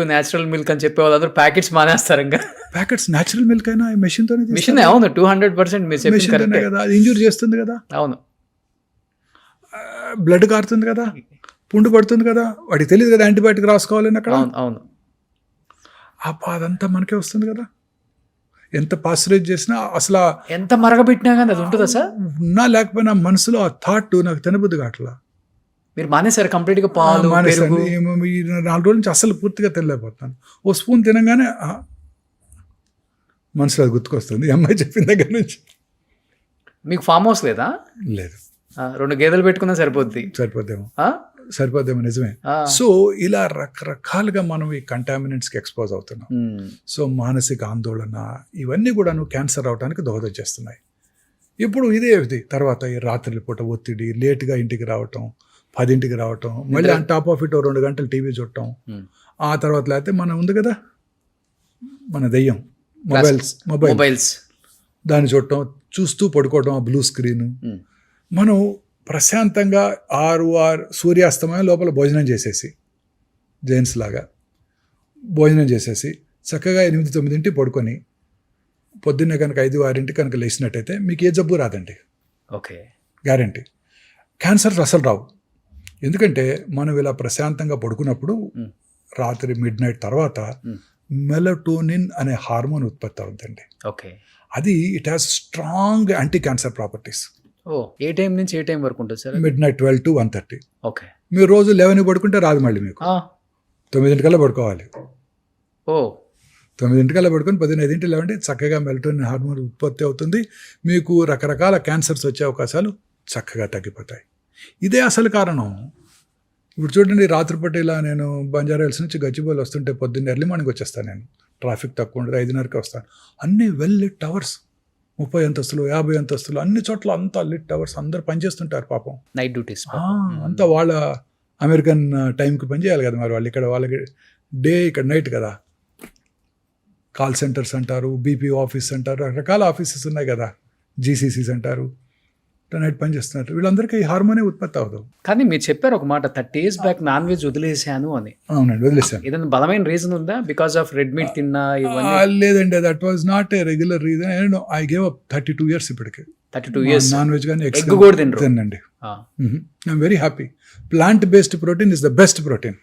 అని చెప్పే వాళ్ళందరూ ప్యాకెట్స్ మానేస్తారు. ఇంకా ప్యాకెట్స్ న్యాచురల్ మిల్క్ అయినా మెషిన్ తోనే. అవును, 200% మీరు చెప్పింది కదా. అది ఇంజూర్ చేస్తుంది కదా. అవును, బ్లడ్ కారుతుంది కదా, పుండు పడుతుంది కదా, వాడికి తెలియదు కదా యాంటీబయాటిక్ రాసుకోవాలని అక్కడ. అవును, ఆ బాధ అంతా మనకే వస్తుంది కదా. ఎంత పాస్చరైజ్ చేసినా అసలు ఎంత మరగబెట్టినా కానీ అది ఉంటుందా సార్? ఉన్నా లేకపోయినా మనసులో ఆ థాట్ నాకు తినబుద్ది కావట్లా. మీరు మానేసారు కంప్లీట్గా పాలు? 4 రోజుల నుంచి అసలు పూర్తిగా తినలేకపోతున్నాను. ఓ స్పూన్ తినగానే మనసులో అది గుర్తుకొస్తుంది అమ్మాయి చెప్పిన దగ్గర నుంచి. మీకు ఫామ్ హౌస్ లేదా? లేదు. 2 గేదెలు పెట్టుకున్నా సరిపోద్దేమో నిజమే. సో ఇలా రకరకాలుగా మనం ఈ కంటామినెంట్స్కి ఎక్స్పోజ్ అవుతున్నాం. సో మానసిక ఆందోళన ఇవన్నీ కూడా క్యాన్సర్ అవడానికి దోహదం చేస్తున్నాయి. ఇప్పుడు ఇది తర్వాత ఈ రాత్రి పూట ఒత్తిడి, లేట్గా ఇంటికి రావటం, 10ంటికి రావటం, మళ్ళీ ఆన్ టాప్ ఆఫ్ ఇట్ 2 గంటలు టీవీ చూడటం, ఆ తర్వాత లేకపోతే మనం ఉంది కదా మన దెయ్యం మొబైల్స్, దాన్ని చూస్తూ పడుకోవటం, ఆ బ్లూ స్క్రీన్. మనం ప్రశాంతంగా 6 సూర్యాస్తమయం లోపల భోజనం చేసేసి, జెంట్స్ లాగా భోజనం చేసేసి చక్కగా 8-9 పడుకొని పొద్దున్నే కనుక 5-6 కనుక లేచినట్టయితే మీకు ఏ జబ్బు రాదండి. Okay, guarantee. క్యాన్సర్ అసలు రావు. ఎందుకంటే మనం ఇలా ప్రశాంతంగా పడుకున్నప్పుడు రాత్రి మిడ్నైట్ తర్వాత మెలటోనిన్ అనే హార్మోన్ ఉత్పత్తి అవుతుందండి. ఓకే, అది it has strong anti cancer properties. A time నుంచి ఏ టైం వరకు ఉంటుంది సార్? Midnight 12 to 1:30. ఓకే, మీరు రోజు 11 పడుకుంటే రాదు, మళ్ళీ మీకు 9 పడుకోవాలి. 9 పడుకొని 10 లేవండి, చక్కగా మెలటోనిన్ హార్మోన్ ఉత్పత్తి అవుతుంది. మీకు రకరకాల క్యాన్సర్స్ వచ్చే అవకాశాలు చక్కగా తగ్గిపోతాయి. ఇదే అసలు కారణం. ఇప్పుడు చూడండి, రాత్రిపూట ఇలా నేను బంజారాహిల్స్ నుంచి గచ్చిబౌలి వస్తుంటే పొద్దున్న ఎర్లీ మార్నింగ్ వచ్చేస్తాను. నేను ట్రాఫిక్ తక్కువ ఉండదు, 5:30కి వస్తాను. అన్నీ వెల్ లిట్ టవర్స్, 30 అంతస్తులు 50 అంతస్తులు అన్ని చోట్ల అంతా లిట్ టవర్స్, అందరు పనిచేస్తుంటారు పాపం, నైట్ డ్యూటీస్ అంతా. వాళ్ళ అమెరికన్ టైంకి పనిచేయాలి కదా, మరి వాళ్ళు ఇక్కడ వాళ్ళకి డే, ఇక్కడ నైట్ కదా. కాల్ సెంటర్స్ అంటారు, బీపీ ఆఫీస్ అంటారు, రకరకాల ఆఫీసెస్ ఉన్నాయి కదా, జీసీసీస్ అంటారు, నైట్ పని చేస్తున్నారు. వీళ్ళందరికీ ఈ హార్మోనే ఉత్పత్తి అవుతాం. కానీ మీరు చెప్పారు ఒక మాట, 30 years బ్యాక్ నాన్ వెజ్ వదిలేసాను అని. అవునండి, వదిలేసాను. ఏదైనా బలమైన రీజన్ ఉందా? బికాస్ ఆఫ్ రెడ్ మీట్ తిన్నా ఇవన్నీ? లేదండి, that was not a regular reason. I gave up 32 years ఇప్పటికి. 32 years నాన్ వెజ్ కానీ ఎగ్ కూడా తినండి. I'm very happy. Plant based protein is the best protein.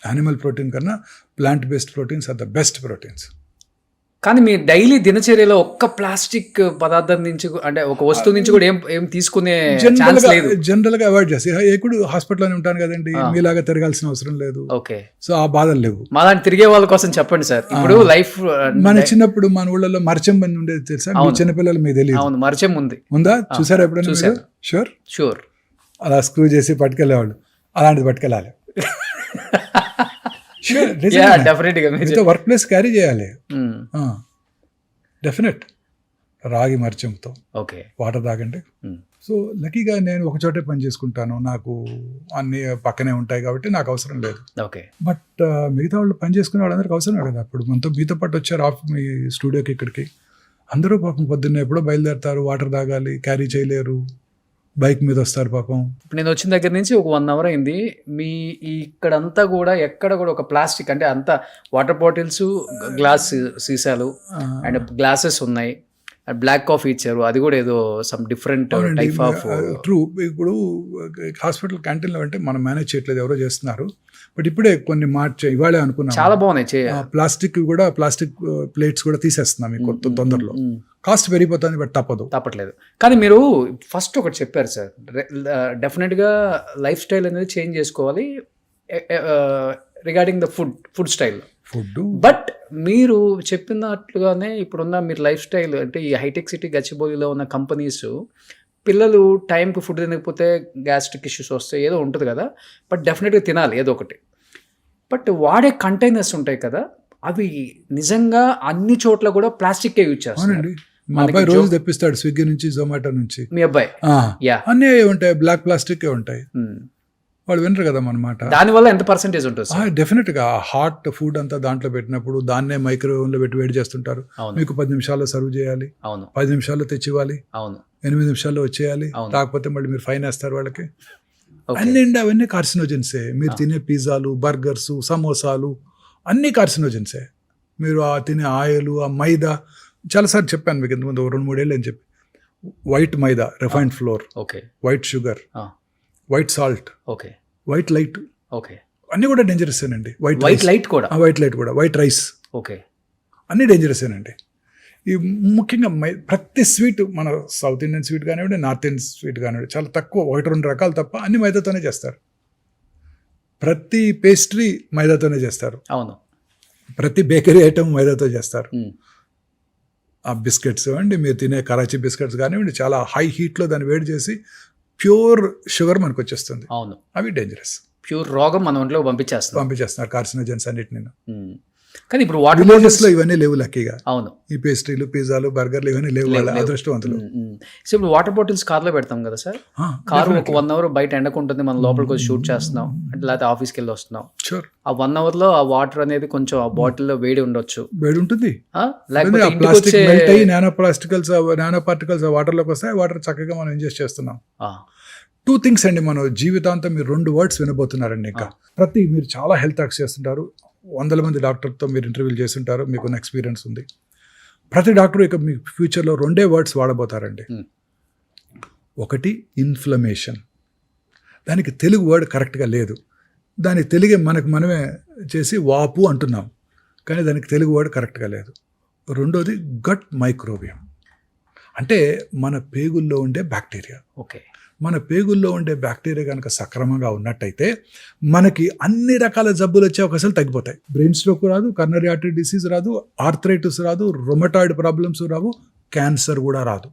Animal protein కన్నా plant based proteins are the best proteins. కానీ మీ daily దినచర్యలో ఒక్క plastic పదార్థం నుంచి అంటే ఒక వస్తువు నుంచి కూడా ఏం తీసుకునే ఛాన్స్ లేదు. జనరల్ గా అవాయిడ్ చేసి ఎప్పుడు హాస్పిటల్లోనే ఉంటాను కదండి, మీలాగా తిరగాల్సిన అవసరం లేదు. ఓకే, సో ఆ బాధలు లేవు. మాలాంటి తిరిగే వాళ్ళ కోసం చెప్పండి సార్. ఇప్పుడు లైఫ్ మన చిన్నప్పుడు మన ఊళ్ళలో మరచెం బండి ఉండేది తెలుసా, మీ చిన్నపిల్లలు మీకు తెలియదు. అవును, మరచెం ఉంది. ఉందా, చూసారా ఎప్పుడైనా? షూర్. అలా స్క్రూ చేసి పట్టుకెళ్ళేవాళ్ళు, అలాంటిది పట్టుకెళ్ళాలి. వర్క్ ప్లేస్ క్యారీ చేయాలి, డెఫినెట్. రాగి మరచంతో వాటర్ తాగండి. సో లక్కీగా నేను ఒక చోటే పని చేసుకుంటాను, నాకు అన్ని పక్కనే ఉంటాయి కాబట్టి నాకు అవసరం లేదు. బట్ మిగతా వాళ్ళు పని చేసుకునే వాళ్ళందరికీ అవసరమే కదా. ఇప్పుడు మనతో మీతో పాటు వచ్చారు మీ స్టూడియోకి, ఇక్కడికి అందరూ పాపం పొద్దున్న ఎప్పుడో బయలుదేరుతారు, వాటర్ తాగాలి, క్యారీ చేయలేరు, బైక్ మీద వస్తారు పాపం. ఇప్పుడు నేను వచ్చిన దగ్గర నుంచి ఒక 1 hour అయింది. మీ ఇక్కడంతా కూడా ఎక్కడ కూడా ఒక ప్లాస్టిక్ అంటే అంతా వాటర్ బాటిల్స్, గ్లాస్ సీసాలు అండ్ గ్లాసెస్ ఉన్నాయి. బ్లాక్ కాఫీ ఇచ్చారు, అది కూడా ఏదో some different type of. True. ఇప్పుడు హాస్పిటల్ క్యాంటీన్లో అంటే మనం మేనేజ్ చేయట్లేదు, ఎవరో చేస్తున్నారు. బట్ ఇప్పుడే కొన్ని ఇవాళే అనుకున్నాను, చాలా బాగున్నాయి. ప్లాస్టిక్ ప్లేట్స్ కూడా తీసేస్తున్నాం మీకు తొందరలో. కాస్ట్ పెరిగిపోతుంది, బట్ తప్పట్లేదు. కానీ మీరు ఫస్ట్ ఒకటి చెప్పారు సార్, డెఫినెట్గా లైఫ్ స్టైల్ అనేది చేంజ్ చేసుకోవాలి regarding the food style. But మీరు చెప్పినట్లుగానే ఇప్పుడున్న మీరు లైఫ్ స్టైల్ అంటే ఈ హైటెక్ సిటీ గచ్చిబౌలిలో ఉన్న కంపెనీస్ పిల్లలు టైంకి ఫుడ్ తినకపోతే గ్యాస్ట్రిక్ ఇష్యూస్ వస్తాయి, ఏదో ఉంటుంది కదా. బట్ డెఫినెట్గా తినాలి ఏదో ఒకటి. బట్ వాడే కంటైనర్స్ ఉంటాయి కదా, అవి నిజంగా అన్ని చోట్ల కూడా ప్లాస్టిక్ యూజ్ చేస్తారు. మా అబ్బాయి రోజు తెప్పిస్తాడు స్విగ్గీ నుంచి, జొమాటో నుంచి. మీ అబ్బాయి అన్నీ ఉంటాయి, బ్లాక్ ప్లాస్టిక్ ఉంటాయి. వాళ్ళు వినరు కదా అన్నమాట. దానివల్ల ఎంత పర్సెంటేజ్ ఉంటుంది? డెఫినెట్ గా హాట్ ఫుడ్ అంతా దాంట్లో పెట్టినప్పుడు దాన్నే మైక్రోవేవ్ లో పెట్టి వేడి చేస్తుంటారు. మీకు 10 నిమిషాల్లో సర్వ్ చేయాలి, 10 నిమిషాల్లో తెచ్చివ్వాలి, 8 నిమిషాల్లో వచ్చేయాలి. కాకపోతే మళ్ళీ మీరు ఫైన్ వేస్తారు వాళ్ళకి. అవన్నీ కార్సినోజెన్సే. మీరు తినే పిజ్జాలు, బర్గర్స్, సమోసాలు అన్ని కార్సినోజెన్సే. మీరు తినే ఆయిల్, ఆ మైదా, చాలాసార్లు చెప్పాను మీకు ఇంతకుముందు 2-3 ఏళ్ళు అని చెప్పి. White maida, refined flour, white sugar, white salt, white light, అన్ని కూడా డేంజరస్ ఏనండి. వైట్ లైట్ కూడా, వైట్ రైస్, అన్ని డేంజరస్ ఏనండి. ఈ ముఖ్యంగా ప్రతి స్వీట్, మన సౌత్ ఇండియన్ స్వీట్ కానివ్వండి, నార్త్ ఇండియన్ స్వీట్ కానివ్వండి, చాలా తక్కువ 1-2 రకాలు తప్ప అన్ని మైదాతోనే చేస్తారు. ప్రతి పేస్ట్రీ మైదాతోనే చేస్తారు. ప్రతి బేకరీ ఐటమ్ మైదాతో చేస్తారు. ఆ బిస్కెట్స్ అండి, మీరు తినే కరాచీ బిస్కెట్స్ కానివ్వండి, చాలా హై హీట్లో దాన్ని వేడి చేసి ప్యూర్ షుగర్ మనకు వచ్చేస్తుంది. అవి డేంజరస్. ప్యూర్ రోగం మన ఒంట్లో పంపించేస్తున్నారు కార్సినోజన్స్ అన్నిటిని. కానీ ఇప్పుడు వాటర్ బాటిల్స్ లో ఇవన్నీ లేవు లక్కీగా. ఈ పేస్ట్రీలు, పిజ్జాలు, బర్గర్లు ఇవన్నీ లేవు, అదృష్టవంతులు. సో ఇప్పుడు వాటర్ బాటిల్స్ కార్లో పెడతాం కదా సార్, కారు ఒక 1 hour బయట ఎండకుంటుంది, మనం లోపలికి వచ్చి షూట్ చేస్తున్నాం అంటే, లేకపోతే ఆఫీస్కి వెళ్ళి వస్తున్నాం. ఆ 1 hour లో ఆ వాటర్ అనేది కొంచెం ఆ బాటిల్లో వేడి ఉండొచ్చు, వేడి ఉంటుంది. నానో పార్టికల్స్ వాటర్ లోకి వస్తాయి, వాటర్ చక్కగా మనం ఇంజెస్ట్ చేస్తున్నాం. 2 things అండి, మనం జీవితాంతం మీరు 2 words వినబోతున్నారండి. ఇంకా మీరు చాలా హెల్త్ యాక్ట్స్ చేస్తుంటారు, 100 మంది డాక్టర్తో మీరు ఇంటర్వ్యూలు చేస్తుంటారు, మీకున్న ఎక్స్పీరియన్స్ ఉంది. ప్రతి డాక్టర్ ఇక మీ ఫ్యూచర్లో 2 words వాడబోతారండి. ఒకటి ఇన్ఫ్లమేషన్, దానికి తెలుగు వర్డ్ కరెక్ట్గా లేదు, దానికి తెలుగే మనమే చేసి వాపు అంటున్నాం, కానీ దానికి తెలుగు వర్డ్ కరెక్ట్గా లేదు. రెండోది గట్ మైక్రోబియం, అంటే మన పేగుల్లో ఉండే బ్యాక్టీరియా. మన పేగుల్లో ఉండే బ్యాక్టీరియా కనుక సక్రమంగా ఉన్నట్టయితే మనకి అన్ని రకాల జబ్బులు వచ్చే అవకాశాలు తగ్గిపోతాయి. బ్రెయిన్ స్ట్రోక్ రాదు, కర్నరీ ఆర్టరీ డిసీజ్ రాదు, ఆర్థరైటిస్ రాదు, రొమటాయిడ్ ప్రాబ్లమ్స్ రావు, క్యాన్సర్ కూడా రాదు.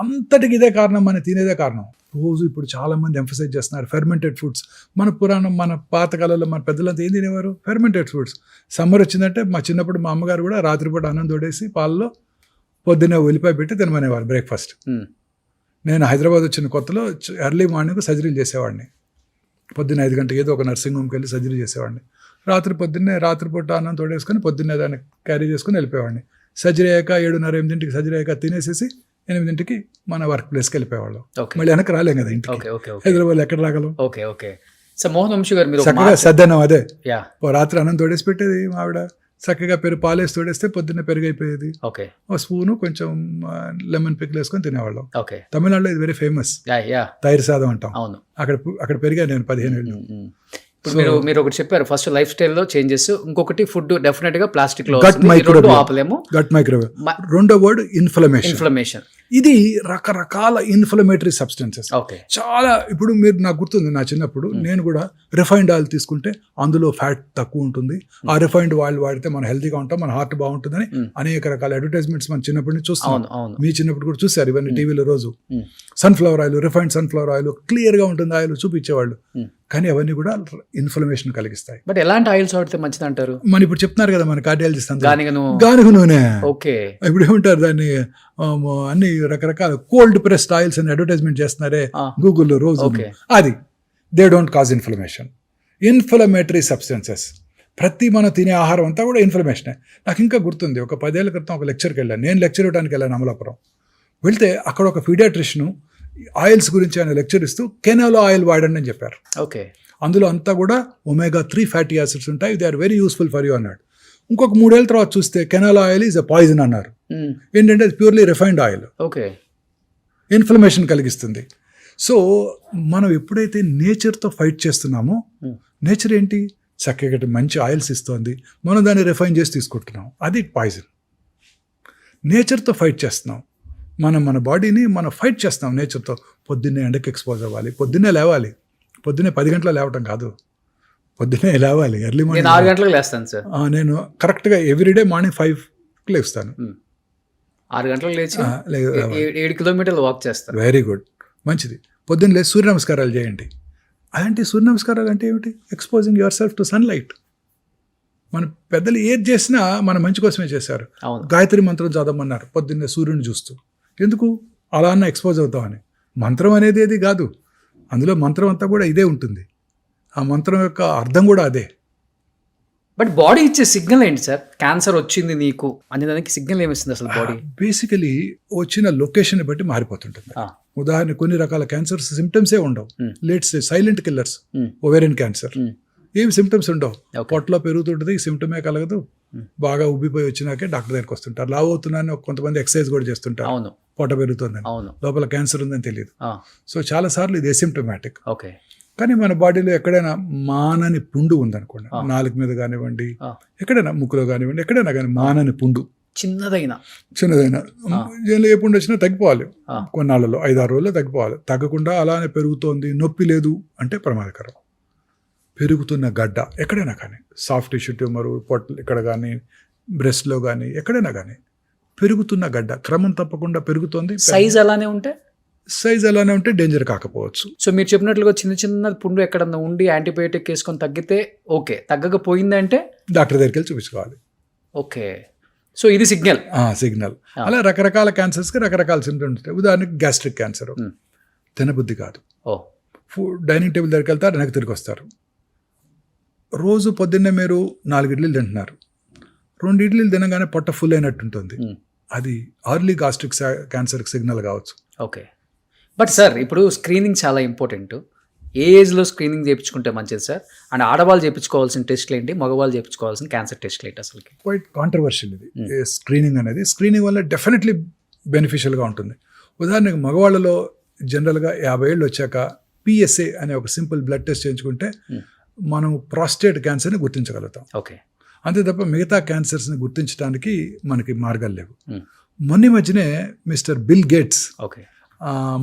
అంతటికి ఇదే కారణం, మన తినేదే కారణం. రోజు ఇప్పుడు చాలా మంది ఎంఫసైజ్ చేస్తున్నారు ఫెర్మెంటెడ్ ఫుడ్స్. మన పాతకాలంలో మన పెద్దలంతా ఏం తినేవారు? Fermented foods. సమ్మర్ వచ్చిందంటే మా చిన్నప్పుడు మా అమ్మగారు కూడా రాత్రిపూట అన్నం తోడేసి పాలలో పొద్దున్నే ఉల్లిపాయ పెట్టి తినమనేవారు బ్రేక్ఫాస్ట్. నేను హైదరాబాద్ వచ్చిన కొత్తలో ఎర్లీ మార్నింగ్ సర్జరీలు చేసేవాడిని. పొద్దున్న 5 గంటలకు ఏదో ఒక నర్సింగ్ హోమ్కి వెళ్ళి సర్జరీ చేసేవాడిని. రాత్రిపూట అన్నం తోడేసుకొని పొద్దున్నే దాన్ని క్యారీ చేసుకుని వెళ్ళిపోయేవాడిని. సర్జరీ అయ్యాక 7:30-8 సర్జరీ అయ్యాక తినేసేసి 8 మన వర్క్ ప్లేస్కి వెళ్ళిపోయేవాళ్ళం. మళ్ళీ వెనక్కి రాలేం కదా ఇంటికి, హైదరాబాద్ ఎక్కడ రాగలం? చక్కగా సద్దన్నం అదే రాత్రి అన్నం తోడేసి పెట్టేది ఆవిడ, చక్కగా పాలేసి తోడేస్తే పొద్దున్నే పెరుగు అయిపోయేది. ఒక స్పూను కొంచెం లెమన్ పికిల్ వేసుకొని తినేవాళ్ళం. తమిళనాడులో ఇది వెరీ ఫేమస్, తైరు సాదం అంటాం. అక్కడ పెరిగా నేను 15 ఏళ్ళు. ఇప్పుడు మీరు ఒకటి చెప్పారు, ఫస్ట్ లైఫ్ స్టైల్లో చేంజెస్, ఇంకొకటి ఫుడ్ డెఫినెట్ గా ప్లాస్టిక్ లో గట్ మైక్రోవేవ్ ఆపలేము. Gut microwave. రెండో వర్డ్ ఇన్ఫ్లమేషన్. ఇది రకరకాల ఇన్ఫ్లమేటరీ సబ్స్టెన్సెస్. ఓకే. చాలా ఇప్పుడు మీరు నాకు గుర్తుంది నా చిన్నప్పుడు నేను కూడా రిఫైన్డ్ ఆయిల్ తీసుకుంటే అందులో ఫ్యాట్ తక్కువ ఉంటుంది, ఆ రిఫైన్డ్ ఆయిల్ వాడితే మనం హెల్తీగా ఉంటాం, మన హార్ట్ బాగుంటుందని అనేక రకాల అడ్వర్టైజ్మెంట్స్ మన చిన్నప్పటి నుంచి చూస్తాం. మీ చిన్నప్పుడు కూడా చూసారు ఇవన్నీ టీవీలో రోజు. Sunflower oil, refined sunflower oil clear గా ఉంటుంది ఆయిల్ చూపించేవాళ్ళు, కానీ అవన్నీ కూడా ఇన్ఫ్లమేషన్ కలిగిస్తాయి. బట్ ఎలాంటి ఆయిల్స్ వాడితే మంచిది అంటారు? మన ఇప్పుడు చెప్తున్నారు కదా మన కార్డియాలజిస్ట్ గానుగ నూనె. ఓకే. ఇప్పుడు ఏమంటారు దాన్ని, అన్ని రకరకాల కోల్డ్ ప్రెస్డ్ ఆయిల్స్ అని అడ్వర్టైజ్మెంట్ చేస్తున్నారే గూగుల్లో రోజు, అది they don't cause inflammation. Inflammatory substances ప్రతి మనం తినే ఆహారం అంతా కూడా ఇన్ఫ్లమేషనే. నాకు ఇంకా గుర్తుంది, ఒక 10 ఏళ్ల క్రితం ఒక లెక్చర్కి వెళ్ళాను. నేను లెక్చర్ ఇవ్వడానికి వెళ్ళాను అమలాపురం. వెళ్తే అక్కడ ఒక పీడియాట్రిషియన్ ఆయిల్స్ గురించి ఆయన లెక్చర్ ఇస్తూ కెనాలో ఆయిల్ వాడండి అని చెప్పారు. ఓకే. అందులో అంతా కూడా omega-3 ఫ్యాటీ యాసిడ్స్ ఉంటాయి, they are very useful for you అన్నాడు. ఇంకొక 3 ఏళ్ళ తర్వాత చూస్తే canola oil is a poison అన్నారు. ఏంటంటే అది purely refined oil, okay, inflammation కలిగిస్తుంది. సో మనం ఎప్పుడైతే నేచర్తో ఫైట్ చేస్తున్నామో, నేచర్ ఏంటి చక్కగా మంచి ఆయిల్స్ ఇస్తుంది, మనం దాన్ని రిఫైన్ చేసి తీసుకుంటున్నాం, అది పాయిజన్. నేచర్తో ఫైట్ చేస్తున్నాం, మన బాడీని మనం ఫైట్ చేస్తాం నేచర్తో. పొద్దున్నే ఎండకి ఎక్స్పోజ్ అవ్వాలి, పొద్దున్నే లేవాలి. పొద్దున్నే 10 గంటల లేవటం కాదు, పొద్దున్నే లేవాలి. ఎర్లీ మార్నింగ్ 6 గంటలకు లేస్తాను సార్. నేను కరెక్ట్గా ఎవ్రీడే మార్నింగ్ 5కి లేస్తాను. 6 గంటలకు లేచి 7 కిలోమీటర్లు వాక్ చేస్తాను. వెరీ గుడ్, మంచిది. పొద్దున్న లేచి సూర్య నమస్కారాలు చేయండి. అలాంటి సూర్య నమస్కారాలు అంటే ఏమిటి? Exposing your self to sunlight. మన పెద్దలు ఏది చేసినా మన మంచి కోసమే చేశారు. గాయత్రి మంత్రం చదవమన్నారు పొద్దున్నే సూర్యుని చూస్తూ. ఎందుకు? అలా అన్న ఎక్స్పోజ్ అవుతామని. మంత్రం అనేది ఏది కాదు, అందులో మంత్రం అంతా కూడా ఇదే ఉంటుంది, ఆ మంత్రం యొక్క అర్థం కూడా అదే. బట్ బాడీ ఇచ్చే సిగ్నల్ ఏంటి సార్? క్యాన్సర్ వచ్చింది నీకు అనే దానికి సిగ్నల్ ఏమిస్తుంది అసలు బాడీ? బేసికలీ వచ్చిన లొకేషన్ బట్టి మారిపోతుంటుంది. ఉదాహరణ, కొన్ని రకాల క్యాన్సర్స్ సిమ్టమ్సే ఉండవు. Let's silent killers, ovarian cancer ఏమి సిమ్టమ్స్ ఉండవు, పొట్టలో పెరుగుతుంటుంది, సిమ్టమే కలగదు, బాగా ఉబ్బిపోయి వచ్చినాకే డాక్టర్ దగ్గరికి వస్తుంటారు. లావు అవుతున్నాను, కొంతమంది ఎక్సర్సైజ్ కూడా చేస్తుంటారు, పొట్ట పెరుగుతుందని, లోపల క్యాన్సర్ ఉందని తెలియదు. సో చాలా సార్లు ఇది ఎసిమ్టమాటిక్. ఓకే. కానీ మన బాడీలో ఎక్కడైనా మానని పుండు ఉందనుకోండి, నాలుగు మీద కానివ్వండి, ఎక్కడైనా ముక్కులో కానివ్వండి, ఎక్కడైనా కానీ మానని పుండు చిన్నదైనా ఏ పుండు వచ్చినా తగ్గిపోవాలి, కొన్నాళ్ళలో 5-6 రోజుల్లో తగ్గిపోవాలి. తగ్గకుండా అలానే పెరుగుతోంది, నొప్పి లేదు అంటే ప్రమాదకరం. పెరుగుతున్న గడ్డ ఎక్కడైనా కానీ, సాఫ్ట్ టిష్యూ ట్యూమరు, పొట్ట ఇక్కడ కానీ, బ్రెస్ట్లో కానీ, ఎక్కడైనా కానీ పెరుగుతున్న గడ్డ క్రమం తప్పకుండా పెరుగుతోంది. సైజ్ అలానే ఉంటే డేంజర్ కాకపోవచ్చు. సో మీరు చెప్పినట్లుగా చిన్న చిన్న పుండు ఎక్కడన్నా ఉండి యాంటీబయాటిక్ వేసుకొని తగ్గితే ఓకే, తగ్గకపోయిందంటే డాక్టర్ దగ్గరికి వెళ్ళి చూపించుకోవాలి. ఓకే. సో ఇది సిగ్నల్. అలా రకరకాల క్యాన్సర్స్కి రకరకాల సింప్టమ్స్ ఉంటాయి. ఉదాహరణకి గ్యాస్ట్రిక్ క్యాన్సర్, తినబుద్ధి కాదు, డైనింగ్ టేబుల్ దగ్గరికి వెళ్తారు, వెనక్కి తిరిగి వస్తారు. రోజు పొద్దున్నే మీరు 4 ఇడ్లీలు తింటున్నారు, 2 ఇడ్లీలు తినగానే పొట్ట ఫుల్ అయినట్టు ఉంటుంది, అది అర్లీ గాస్ట్రిక్ క్యాన్సర్కి సిగ్నల్ కావచ్చు. ఓకే. బట్ సార్ ఇప్పుడు స్క్రీనింగ్ చాలా ఇంపార్టెంట్. ఏ ఏజ్లో స్క్రీనింగ్ చేయించుకుంటే మంచిది సార్? అండ్ ఆడవాళ్ళు చేయించుకోవాల్సిన టెస్ట్లు ఏంటి, మగవాళ్ళు చేయించుకోవాల్సిన క్యాన్సర్ టెస్ట్లు ఏంటి? అసలు క్వైట్ కాంట్రవర్షియల్ ఇది స్క్రీనింగ్ అనేది. స్క్రీనింగ్ వల్ల డెఫినెట్లీ బెనిఫిషియల్గా ఉంటుంది. ఉదాహరణకు మగవాళ్ళలో జనరల్గా 50 ఏళ్ళు వచ్చాక PSA అనే ఒక సింపుల్ బ్లడ్ టెస్ట్ చేయించుకుంటే మనం ప్రాస్టేట్ క్యాన్సర్ని గుర్తించగలుగుతాం. ఓకే. అంతే తప్ప మిగతా క్యాన్సర్స్ని గుర్తించడానికి మనకి మార్గాలు లేవు. మొన్న మధ్యనే మిస్టర్ బిల్ గేట్స్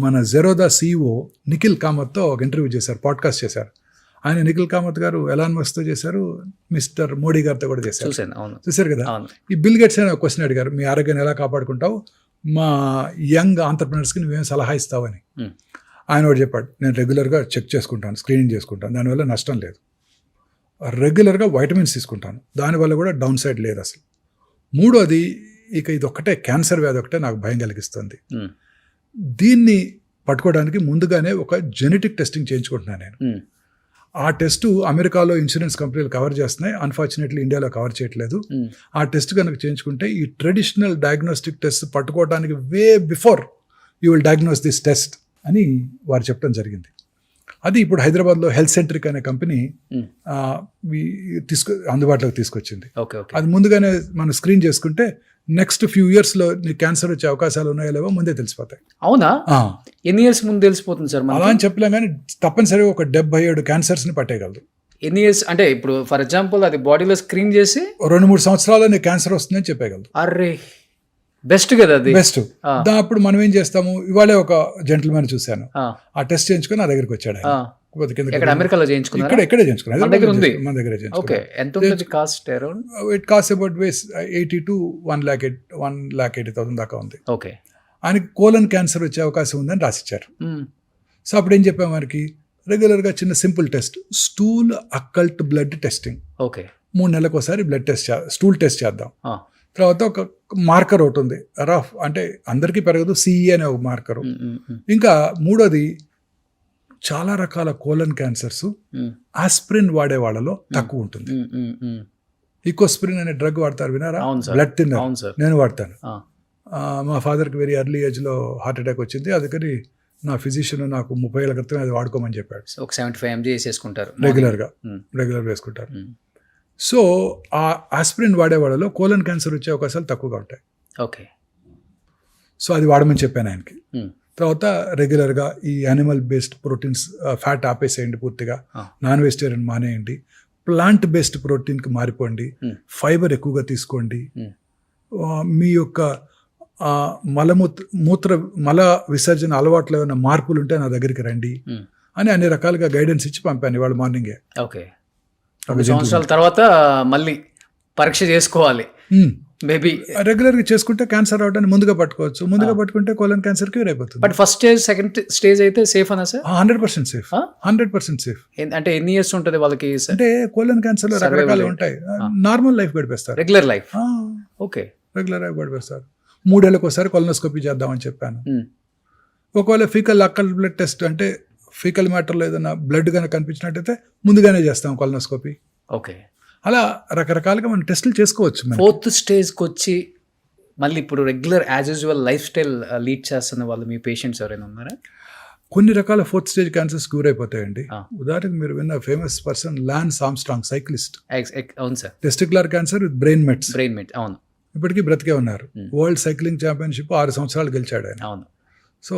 మన జెరోదా CEO నిఖిల్ కామత్తో ఒక ఇంటర్వ్యూ చేశారు, పాడ్కాస్ట్ చేశారు. ఆయన నిఖిల్ కామత్ గారు ఎలాన్ మస్క్తో చేశారు, మిస్టర్ మోడీ గారితో కూడా చేశారు. చూశారు కదా. ఈ బిల్ గేట్స్ అని ఒక క్వశ్చన్ అడిగారు, మీ ఆరోగ్యాన్ని ఎలా కాపాడుకుంటావు, మా యంగ్ ఆంటర్ప్రినర్స్కి నువ్వేం సలహా ఇస్తావని. ఆయన ఒకటి చెప్పాడు, నేను రెగ్యులర్గా చెక్ చేసుకుంటాను, స్క్రీనింగ్ చేసుకుంటాను, దానివల్ల నష్టం లేదు. రెగ్యులర్గా వైటమిన్స్ తీసుకుంటాను, దానివల్ల కూడా డౌన్ సైడ్ లేదు అసలు. మూడోది, ఇక ఇది ఒక్కటే క్యాన్సర్ వ్యాధి ఒకటే నాకు భయం కలిగిస్తుంది. దీన్ని పట్టుకోవడానికి ముందుగానే ఒక జెనెటిక్ టెస్టింగ్ చేయించుకుంటున్నాను నేను. ఆ టెస్ట్ అమెరికాలో ఇన్సూరెన్స్ కంపెనీలు కవర్ చేస్తున్నాయి, అన్ఫార్చునేట్లీ ఇండియాలో కవర్ చేయట్లేదు. ఆ టెస్ట్ కనుక చేయించుకుంటే ఈ ట్రెడిషనల్ డయాగ్నోస్టిక్ టెస్ట్ పట్టుకోవడానికి way before you will diagnose this test అని వారు చెప్పడం జరిగింది. అది ఇప్పుడు హైదరాబాద్లో హెల్త్ సెంట్రిక్ అనే కంపెనీ అందుబాటులోకి తీసుకొచ్చింది. అది ముందుగానే మనం స్క్రీన్ చేసుకుంటే నెక్స్ట్ ఫ్యూ ఇయర్స్లో నీకు క్యాన్సర్ వచ్చే అవకాశాలు ఉన్నాయో లేవో ముందే తెలిసిపోతాయి. అవునా? ఎన్ని ఇయర్స్ ముందు తెలిసిపోతుంది సార్? అలా అని చెప్పలేం, కానీ తప్పనిసరిగా ఒక 77 క్యాన్సర్స్ని పట్టేయగలదు. ఎన్ని ఇయర్స్ అంటే ఇప్పుడు ఫర్ ఎగ్జాంపుల్ అది బాడీలో స్క్రీన్ చేసి 2-3 సంవత్సరాల్లో నీకు క్యాన్సర్ వస్తుందని చెప్పగలదు. అర్రే బెస్ట్ కదా అది. బెస్ట్. అప్పుడు మనం ఏం చేస్తాము, ఇవాళే ఒక జెంటిల్మెన్ చూశాను, ఆ టెస్ట్ చేయించుకొని నా దగ్గరికి వచ్చాడు. ఇక్కడ అమెరికాలో చేయించుకున్నారు, ఇక్కడే చేయించుకున్నాను, మన దగ్గర ఉంది. మన దగ్గర ఓకే, ఎంత ఉంటుంది cost? Around it cost about 80 to 1,80,000 దాకా ఉంది. ఓకే. ఆయనకి కోలన్ క్యాన్సర్ వచ్చే అవకాశం ఉందని రాసిచ్చారు. సో అప్పుడు ఏం చెప్పాము, మనకి రెగ్యులర్గా చిన్న simple test, stool occult blood testing. Okay. 3 నెలలకు ఒకసారి బ్లడ్ టెస్ట్, స్టూల్ టెస్ట్ చేద్దాం. తర్వాత ఒక మార్కర్ ఒకటి ఉంది, రఫ్ అంటే అందరికీ పెరగదు, సిఈ అనే ఒక మార్కరు. ఇంకా మూడోది, చాలా రకాల కోలన్ క్యాన్సర్స్ ఆస్పిరిన్ వాడే వాళ్ళలో తక్కువ ఉంటుంది. ఈకోస్పిరిన్ అనే డ్రగ్ వాడతారు, వినారా? Blood thinner. నేను వాడతాను. మా ఫాదర్కి వెరీ ఎర్లీ ఏజ్లో హార్ట్ అటాక్ వచ్చింది, అందుకని నా ఫిజిషియన్ నాకు 30 ఏళ్ల క్రితం అది వాడుకోమని చెప్పాడు. ఒక 75 mg వేసుకుంటారు రెగ్యులర్ వేసుకుంటారు. సో ఆ ఆస్పిరిన్ వాడే వాళ్ళలో కోలన్ క్యాన్సర్ వచ్చే అవకాశాలు తక్కువగా ఉంటాయి. ఓకే. సో అది వాడమని చెప్పాను ఆయనకి. తర్వాత రెగ్యులర్గా ఈ యానిమల్ బేస్డ్ ప్రోటీన్స్, ఫ్యాట్ ఆపేసేయండి పూర్తిగా, నాన్ వెజిటేరియన్ మానేయండి, ప్లాంట్ బేస్డ్ ప్రోటీన్కి మారిపోండి, ఫైబర్ ఎక్కువగా తీసుకోండి, మీ యొక్క మల విసర్జన అలవాట్లు ఏమైనా మార్పులు ఉంటే నా దగ్గరికి రండి అని అన్ని రకాలుగా గైడెన్స్ ఇచ్చి పంపాను ఇవాళ మార్నింగే. ఓకే. 2 సంవత్సరాల తర్వాత మళ్ళీ పరీక్ష చేసుకోవాలి. మేబీ రెగ్యులర్గా చేసుకుంటే క్యాన్సర్ రావడానికి ముందుగా పట్టుకోవచ్చు, ముందుగా పట్టుకుంటే కోలన్ క్యాన్సర్ క్యూర్ అయిపోతుంది. But first stage, second stage అయితే సేఫ్ అనా సార్? 100% సేఫ్. 100% సేఫ్. అంటే ఎన్ని ఇయర్స్ ఉంటుంది వాళ్ళకి? అంటే కోలన్ క్యాన్సర్ లో రకరకాలు ఉంటాయి. నార్మల్ లైఫ్ గడిపేస్తారు, regular life. Okay, regular life గడిపేస్తారు. 3 ఏళ్ళకి ఒకసారి కొలనోస్కోపీ చేద్దామని చెప్పాను. ఒకవేళ ఫీకల్ అక్కల్ బ్లడ్ టెస్ట్ అంటే ఫీకల్ మ్యాటర్లో ఏదైనా బ్లడ్ కనుక కనిపించినట్టయితే ముందుగానే చేస్తాం కొలనోస్కోపీ. ఓకే. అలా రకరకాలుగా మనం టెస్టులు చేసుకోవచ్చు. 4th స్టేజ్కి వచ్చి మళ్ళీ ఇప్పుడు regular as usual life style lead చేస్తున్న వాళ్ళు మీ పేషెంట్స్ ఎవరైనా ఉన్నారా? కొన్ని రకాల 4th స్టేజ్ క్యాన్సర్స్ క్యూర్ అయిపోతాయండి. ఉదాహరణకు మీరు విన్న famous person Lance Armstrong, cyclist. అవును sir. Testicular cancer with brain mets. అవును. ఇప్పటికీ బ్రతికే ఉన్నారు. వరల్డ్ సైక్లింగ్ ఛాంపియన్షిప్ 6 సంవత్సరాలు గెలిచాడు ఆయన. అవును. సో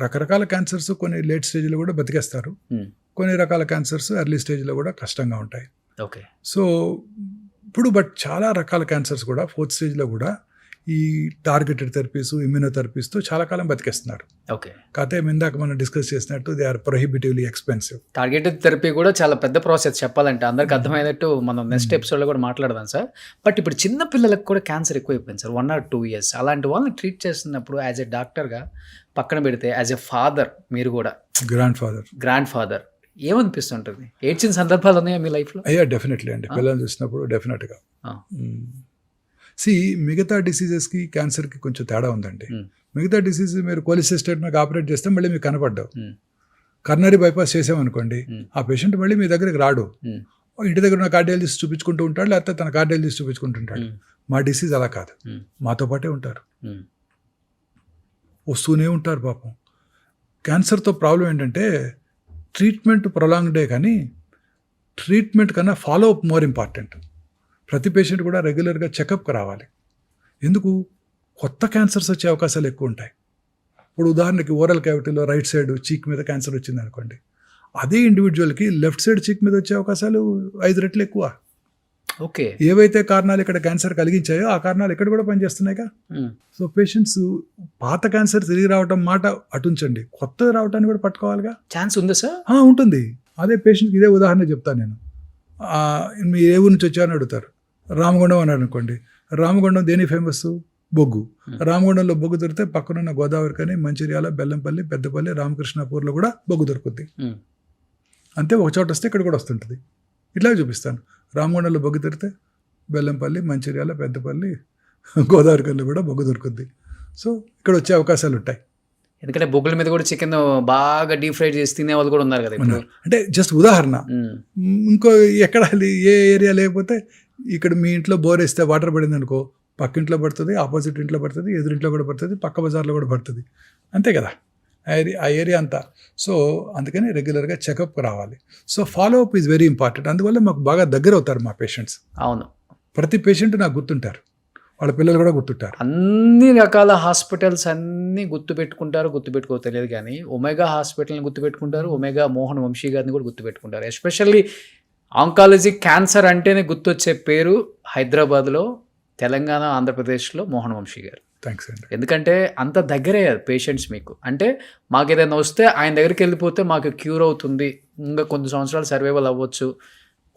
రకరకాల క్యాన్సర్స్ కొన్ని లేట్ స్టేజ్లో కూడా బతికేస్తారు, కొన్ని రకాల క్యాన్సర్స్ ఎర్లీ స్టేజ్లో కూడా కష్టంగా ఉంటాయి. ఓకే. సో ఇప్పుడు బట్ చాలా రకాల క్యాన్సర్స్ కూడా 4th స్టేజ్లో కూడా ఈ టార్గెటెడ్ థెరపీస్, ఇమ్యూనోథెరపీస్తో చాలా కాలం బతికేస్తున్నారు. ఓకే. కాకపోతే ఇందాక మనం డిస్కస్ చేసినట్టు they are prohibitively expensive. Targeted therapy కూడా చాలా పెద్ద ప్రాసెస్ చెప్పాలంటే, అందరికి అర్థమయ్యేటట్టు మనం నెక్స్ట్ ఎపిసోడ్లో కూడా మాట్లాడదాం సార్. బట్ ఇప్పుడు చిన్న పిల్లలకు కూడా క్యాన్సర్ ఎక్కువైపోయింది సార్, 1 or 2 years. అలాంటి వాళ్ళని ట్రీట్ చేస్తున్నప్పుడు యాజ్ ఎ డాక్టర్గా పక్కన పెడితే యాజ్ ఎ ఫాదర్, మీరు కూడా గ్రాండ్ ఫాదర్, ఏమనిపిస్తుంటుంది? ఏడ్చిన సందర్భాలు ఉన్నాయా మీ లైఫ్లో? అయ్యా, డెఫినెట్లీ అండి. పిల్లలు చూసినప్పుడు డెఫినెట్గా. మిగతా డిసీజెస్కి క్యాన్సర్కి కొంచెం తేడా ఉందండి. మిగతా డిసీజ్ మీరు కోలిసిస్టేట్ మీకు ఆపరేట్ చేస్తే మళ్ళీ మీకు కనపడ్డావు. కర్నరీ బైపాస్ చేసామనుకోండి, ఆ పేషెంట్ మళ్ళీ మీ దగ్గరికి రాడు, ఇంటి దగ్గర ఉన్న కార్డియాలజిస్ట్ చూపించుకుంటూ ఉంటాడు, లేకపోతే తన కార్డియాలజిస్ట్ చూపించుకుంటుంటాడు. మా డిసీజ్ అలా కాదు, మాతో పాటే ఉంటారు, వస్తూనే ఉంటారు. పాపం క్యాన్సర్తో ప్రాబ్లం ఏంటంటే ట్రీట్మెంట్ ప్రొలాంగ్డే, కానీ ట్రీట్మెంట్ కన్నా ఫాలో అప్ మోర్ ఇంపార్టెంట్. ప్రతి పేషెంట్ కూడా రెగ్యులర్గా చెకప్కి రావాలి. ఎందుకు? కొత్త క్యాన్సర్స్ వచ్చే అవకాశాలు ఎక్కువ ఉంటాయి. ఇప్పుడు ఉదాహరణకి ఓరల్ క్యావిటీలో రైట్ సైడ్ చీక్ మీద క్యాన్సర్ వచ్చింది అనుకోండి, అదే ఇండివిజువల్కి లెఫ్ట్ సైడ్ చీక్ మీద వచ్చే అవకాశాలు 5 రెట్లు ఎక్కువ. ఓకే. ఏవైతే కారణాలు ఇక్కడ క్యాన్సర్ కలిగించాయో ఆ కారణాలు ఇక్కడ కూడా పనిచేస్తున్నాయిగా. సో పేషెంట్స్ పాత క్యాన్సర్ తిరిగి రావటం మాట అటుంచండి, కొత్తది రావటాన్ని కూడా పట్టుకోవాలిగా. ఛాన్స్ ఉందా సార్? ఉంటుంది. అదే పేషెంట్కి ఇదే ఉదాహరణ చెప్తాను నేను. మీ ఏ ఊరి నుంచి వచ్చారని అడుగుతారు. రామగుండం అని అనుకోండి. రామగుండం దేని ఫేమస్? బొగ్గు. రామగుండంలో బొగ్గు దొరికితే పక్కనున్న గోదావరి కానీ, మంచిర్యాల, బెల్లంపల్లి, పెద్దపల్లి, రామకృష్ణాపూర్లో కూడా బొగ్గు దొరుకుద్ది. అంతే, ఒక చోట వస్తే ఇక్కడ కూడా వస్తుంటుంది. ఇట్లా చూపిస్తాను. రామగుండంలో బొగ్గు దొరికితే బెల్లంపల్లి, మంచిర్యాల, పెద్దపల్లి, గోదావరి కల్లో కూడా బొగ్గు దొరుకుద్ది. సో ఇక్కడ వచ్చే అవకాశాలు ఉంటాయి. ఎందుకంటే బొగ్గుల మీద కూడా చికెన్ బాగా డీప్ ఫ్రై చేసి తినే వాళ్ళు కూడా ఉన్నారు కదా. అంటే జస్ట్ ఉదాహరణ. ఇంకో ఎక్కడ ఏ ఏరియా లేకపోతే ఇక్కడ మీ ఇంట్లో బోర్ వేస్తే వాటర్ పడింది అనుకో, పక్కింట్లో పడుతుంది, ఆపోజిట్ ఇంట్లో పడుతుంది, ఎదురింట్లో కూడా పడుతుంది, పక్క బజార్లో కూడా పడుతుంది. అంతే కదా ఆ ఏరియా అంతా. సో అందుకని రెగ్యులర్గా చెకప్ రావాలి. So follow up is very important. అందువల్ల మాకు బాగా దగ్గర అవుతారు మా పేషెంట్స్. అవును, ప్రతి పేషెంట్ నాకు గుర్తుంటారు, వాళ్ళ పిల్లలు కూడా గుర్తుంటారు. అన్ని రకాల హాస్పిటల్స్ అన్నీ గుర్తుపెట్టుకోవో తెలియదు, కానీ ఒమేగా హాస్పిటల్ని గుర్తుపెట్టుకుంటారు, ఒమేగా మోహన్ వంశీ గారిని కూడా గుర్తుపెట్టుకుంటారు. ఎస్పెషల్లీ ఆంకాలజీ క్యాన్సర్ అంటేనే గుర్తొచ్చే పేరు హైదరాబాద్లో, తెలంగాణ, ఆంధ్రప్రదేశ్లో మోహన్ వంశీ గారు. థ్యాంక్స్ అండి. ఎందుకంటే అంత దగ్గరే పేషెంట్స్ మీకు. అంటే మాకు ఏదైనా వస్తే ఆయన దగ్గరికి వెళ్ళిపోతే మాకు క్యూర్ అవుతుంది, ఇంకా కొన్ని సంవత్సరాలు సర్వైవల్ అవ్వచ్చు,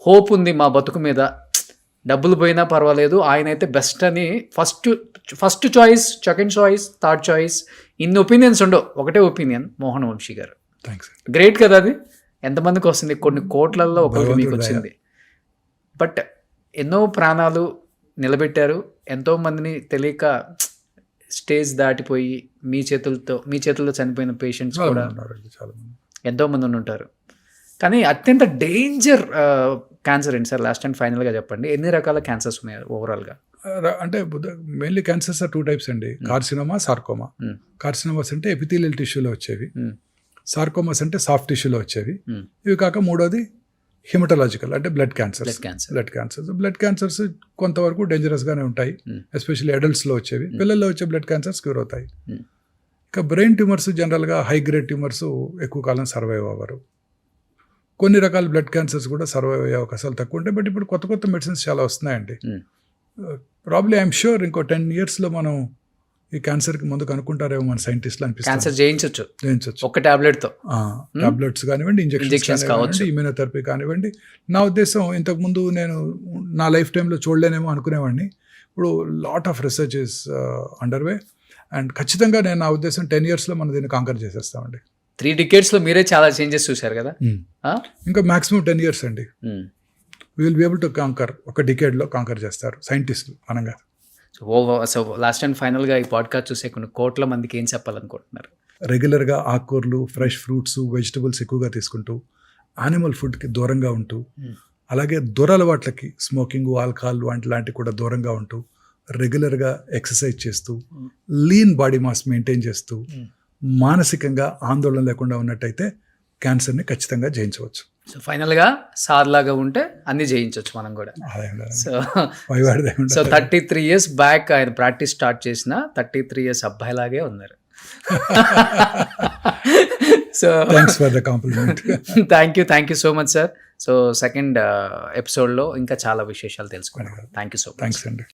హోప్ ఉంది మా బతుకు మీద, డబ్బులు పోయినా పర్వాలేదు, ఆయన అయితే బెస్ట్ అని first choice, second choice, third choice, ఇన్ని ఒపీనియన్స్ ఉండవు, ఒకటే ఒపీనియన్ మోహన్ వంశీ గారు. థ్యాంక్స్. గ్రేట్ కదా అది. ఎంతమందికి వస్తుంది? కొన్ని కోట్లలో ఒకరికి మీకు వచ్చింది. బట్ ఎన్నో ప్రాణాలు నిలబెట్టారు, ఎంతో మందిని తెలియక స్టేజ్ దాటిపోయి మీ చేతుల్లో చనిపోయిన పేషెంట్స్ కూడా ఎంతోమంది ఉంటారు. కానీ అత్యంత డేంజర్ క్యాన్సర్ ఏంటి సార్? లాస్ట్ అండ్ ఫైనల్గా చెప్పండి, ఎన్ని రకాల క్యాన్సర్స్ ఉన్నాయి ఓవరాల్గా? అంటే మెయిన్లీ క్యాన్సర్స్ ఆర్ 2 types అండి. Carcinoma, sarcoma. కార్సినోమాస్ అంటే ఎపిథీలియల్ టిష్యూలో వచ్చేవి, సార్కోమాస్ అంటే సాఫ్ట్ టిష్యూలో వచ్చేవి. ఇవి కాక మూడోది హిమటలాజికల్ అంటే బ్లడ్ క్యాన్సర్స్. బ్లడ్ క్యాన్సర్స్ కొంతవరకు డేంజరస్గానే ఉంటాయి, ఎస్పెషల్లీ అడల్ట్స్లో వచ్చేవి. పిల్లల్లో వచ్చే బ్లడ్ క్యాన్సర్స్ క్యూర్ అవుతాయి. ఇక బ్రెయిన్ ట్యూమర్స్ జనరల్గా హై గ్రేడ్ ట్యూమర్స్ ఎక్కువ కాలం సర్వైవ్ అవ్వరు. కొన్ని రకాల బ్లడ్ క్యాన్సర్స్ కూడా సర్వైవ్ అయ్యే అవకాశాలు తక్కువ ఉంటాయి. బట్ ఇప్పుడు కొత్త మెడిసిన్స్ చాలా వస్తున్నాయండి. ప్రాబ్లీ ఐఎమ్ షూర్ ఇంకో 10 yearsలో మనం ఈ క్యాన్సర్కి ముందు కనుక్కుంటారేమో మన సైంటిస్టులు అనిపిస్తుంది. క్యాన్సర్ జయించవచ్చు ఒక టాబ్లెట్తో. టాబ్లెట్స్ కానివ్వండి, ఇంజెక్షన్స్ కానివ్వండి, ఇమ్యూనోథెరపీ కానివ్వండి. నా ఉద్దేశం ఇంతకుముందు నేను నా లైఫ్ టైంలో చూడలేనేమో అనుకునేవాడిని. ఇప్పుడు lot of research is underway and ఖచ్చితంగా నేను నా ఉద్దేశం 10 yearsలో మనం దీన్ని కాంకర్ చేసేస్తామండి. 3 decades చాలా చేంజెస్ చూశారు కదా. ఇంకా మాక్సిమం 10 years అండి. We will be able to conquer. ఒక డికేడ్లో కాంకర్ చేస్తారు సైంటిస్టులు అనగా. సో లాస్ట్ అండ్ ఫైనల్గా ఈ పాడ్కాస్ట్ చూసే కొన్ని కోట్ల మందికి ఏం చెప్పాలనుకుంటున్నారు? రెగ్యులర్గా ఆకుకూరలు, ఫ్రెష్ ఫ్రూట్స్, వెజిటబుల్స్ ఎక్కువగా తీసుకుంటూ, యానిమల్ ఫుడ్కి దూరంగా ఉంటూ, అలాగే దురలవాట్లకి స్మోకింగ్, ఆల్కహాల్ లాంటివి కూడా దూరంగా ఉంటూ, రెగ్యులర్గా ఎక్సర్సైజ్ చేస్తూ, లీన్ బాడీ మాస్ మెయింటైన్ చేస్తూ, మానసికంగా ఆందోళన లేకుండా ఉన్నట్టయితే క్యాన్సర్ని ఖచ్చితంగా జయించవచ్చు. సో ఫైనల్గా సార్లాగా ఉంటే అన్ని జయించవచ్చు మనం కూడా. సో 33 years బ్యాక్ ఆయన ప్రాక్టీస్ స్టార్ట్ చేసిన 33 years అబ్బాయిలాగే ఉన్నారు. So thanks for the complement. Thank you so much sir. So second ఎపిసోడ్లో ఇంకా చాలా విశేషాలు తెలుసుకున్నాం. Thank you so much. Thanks అండి.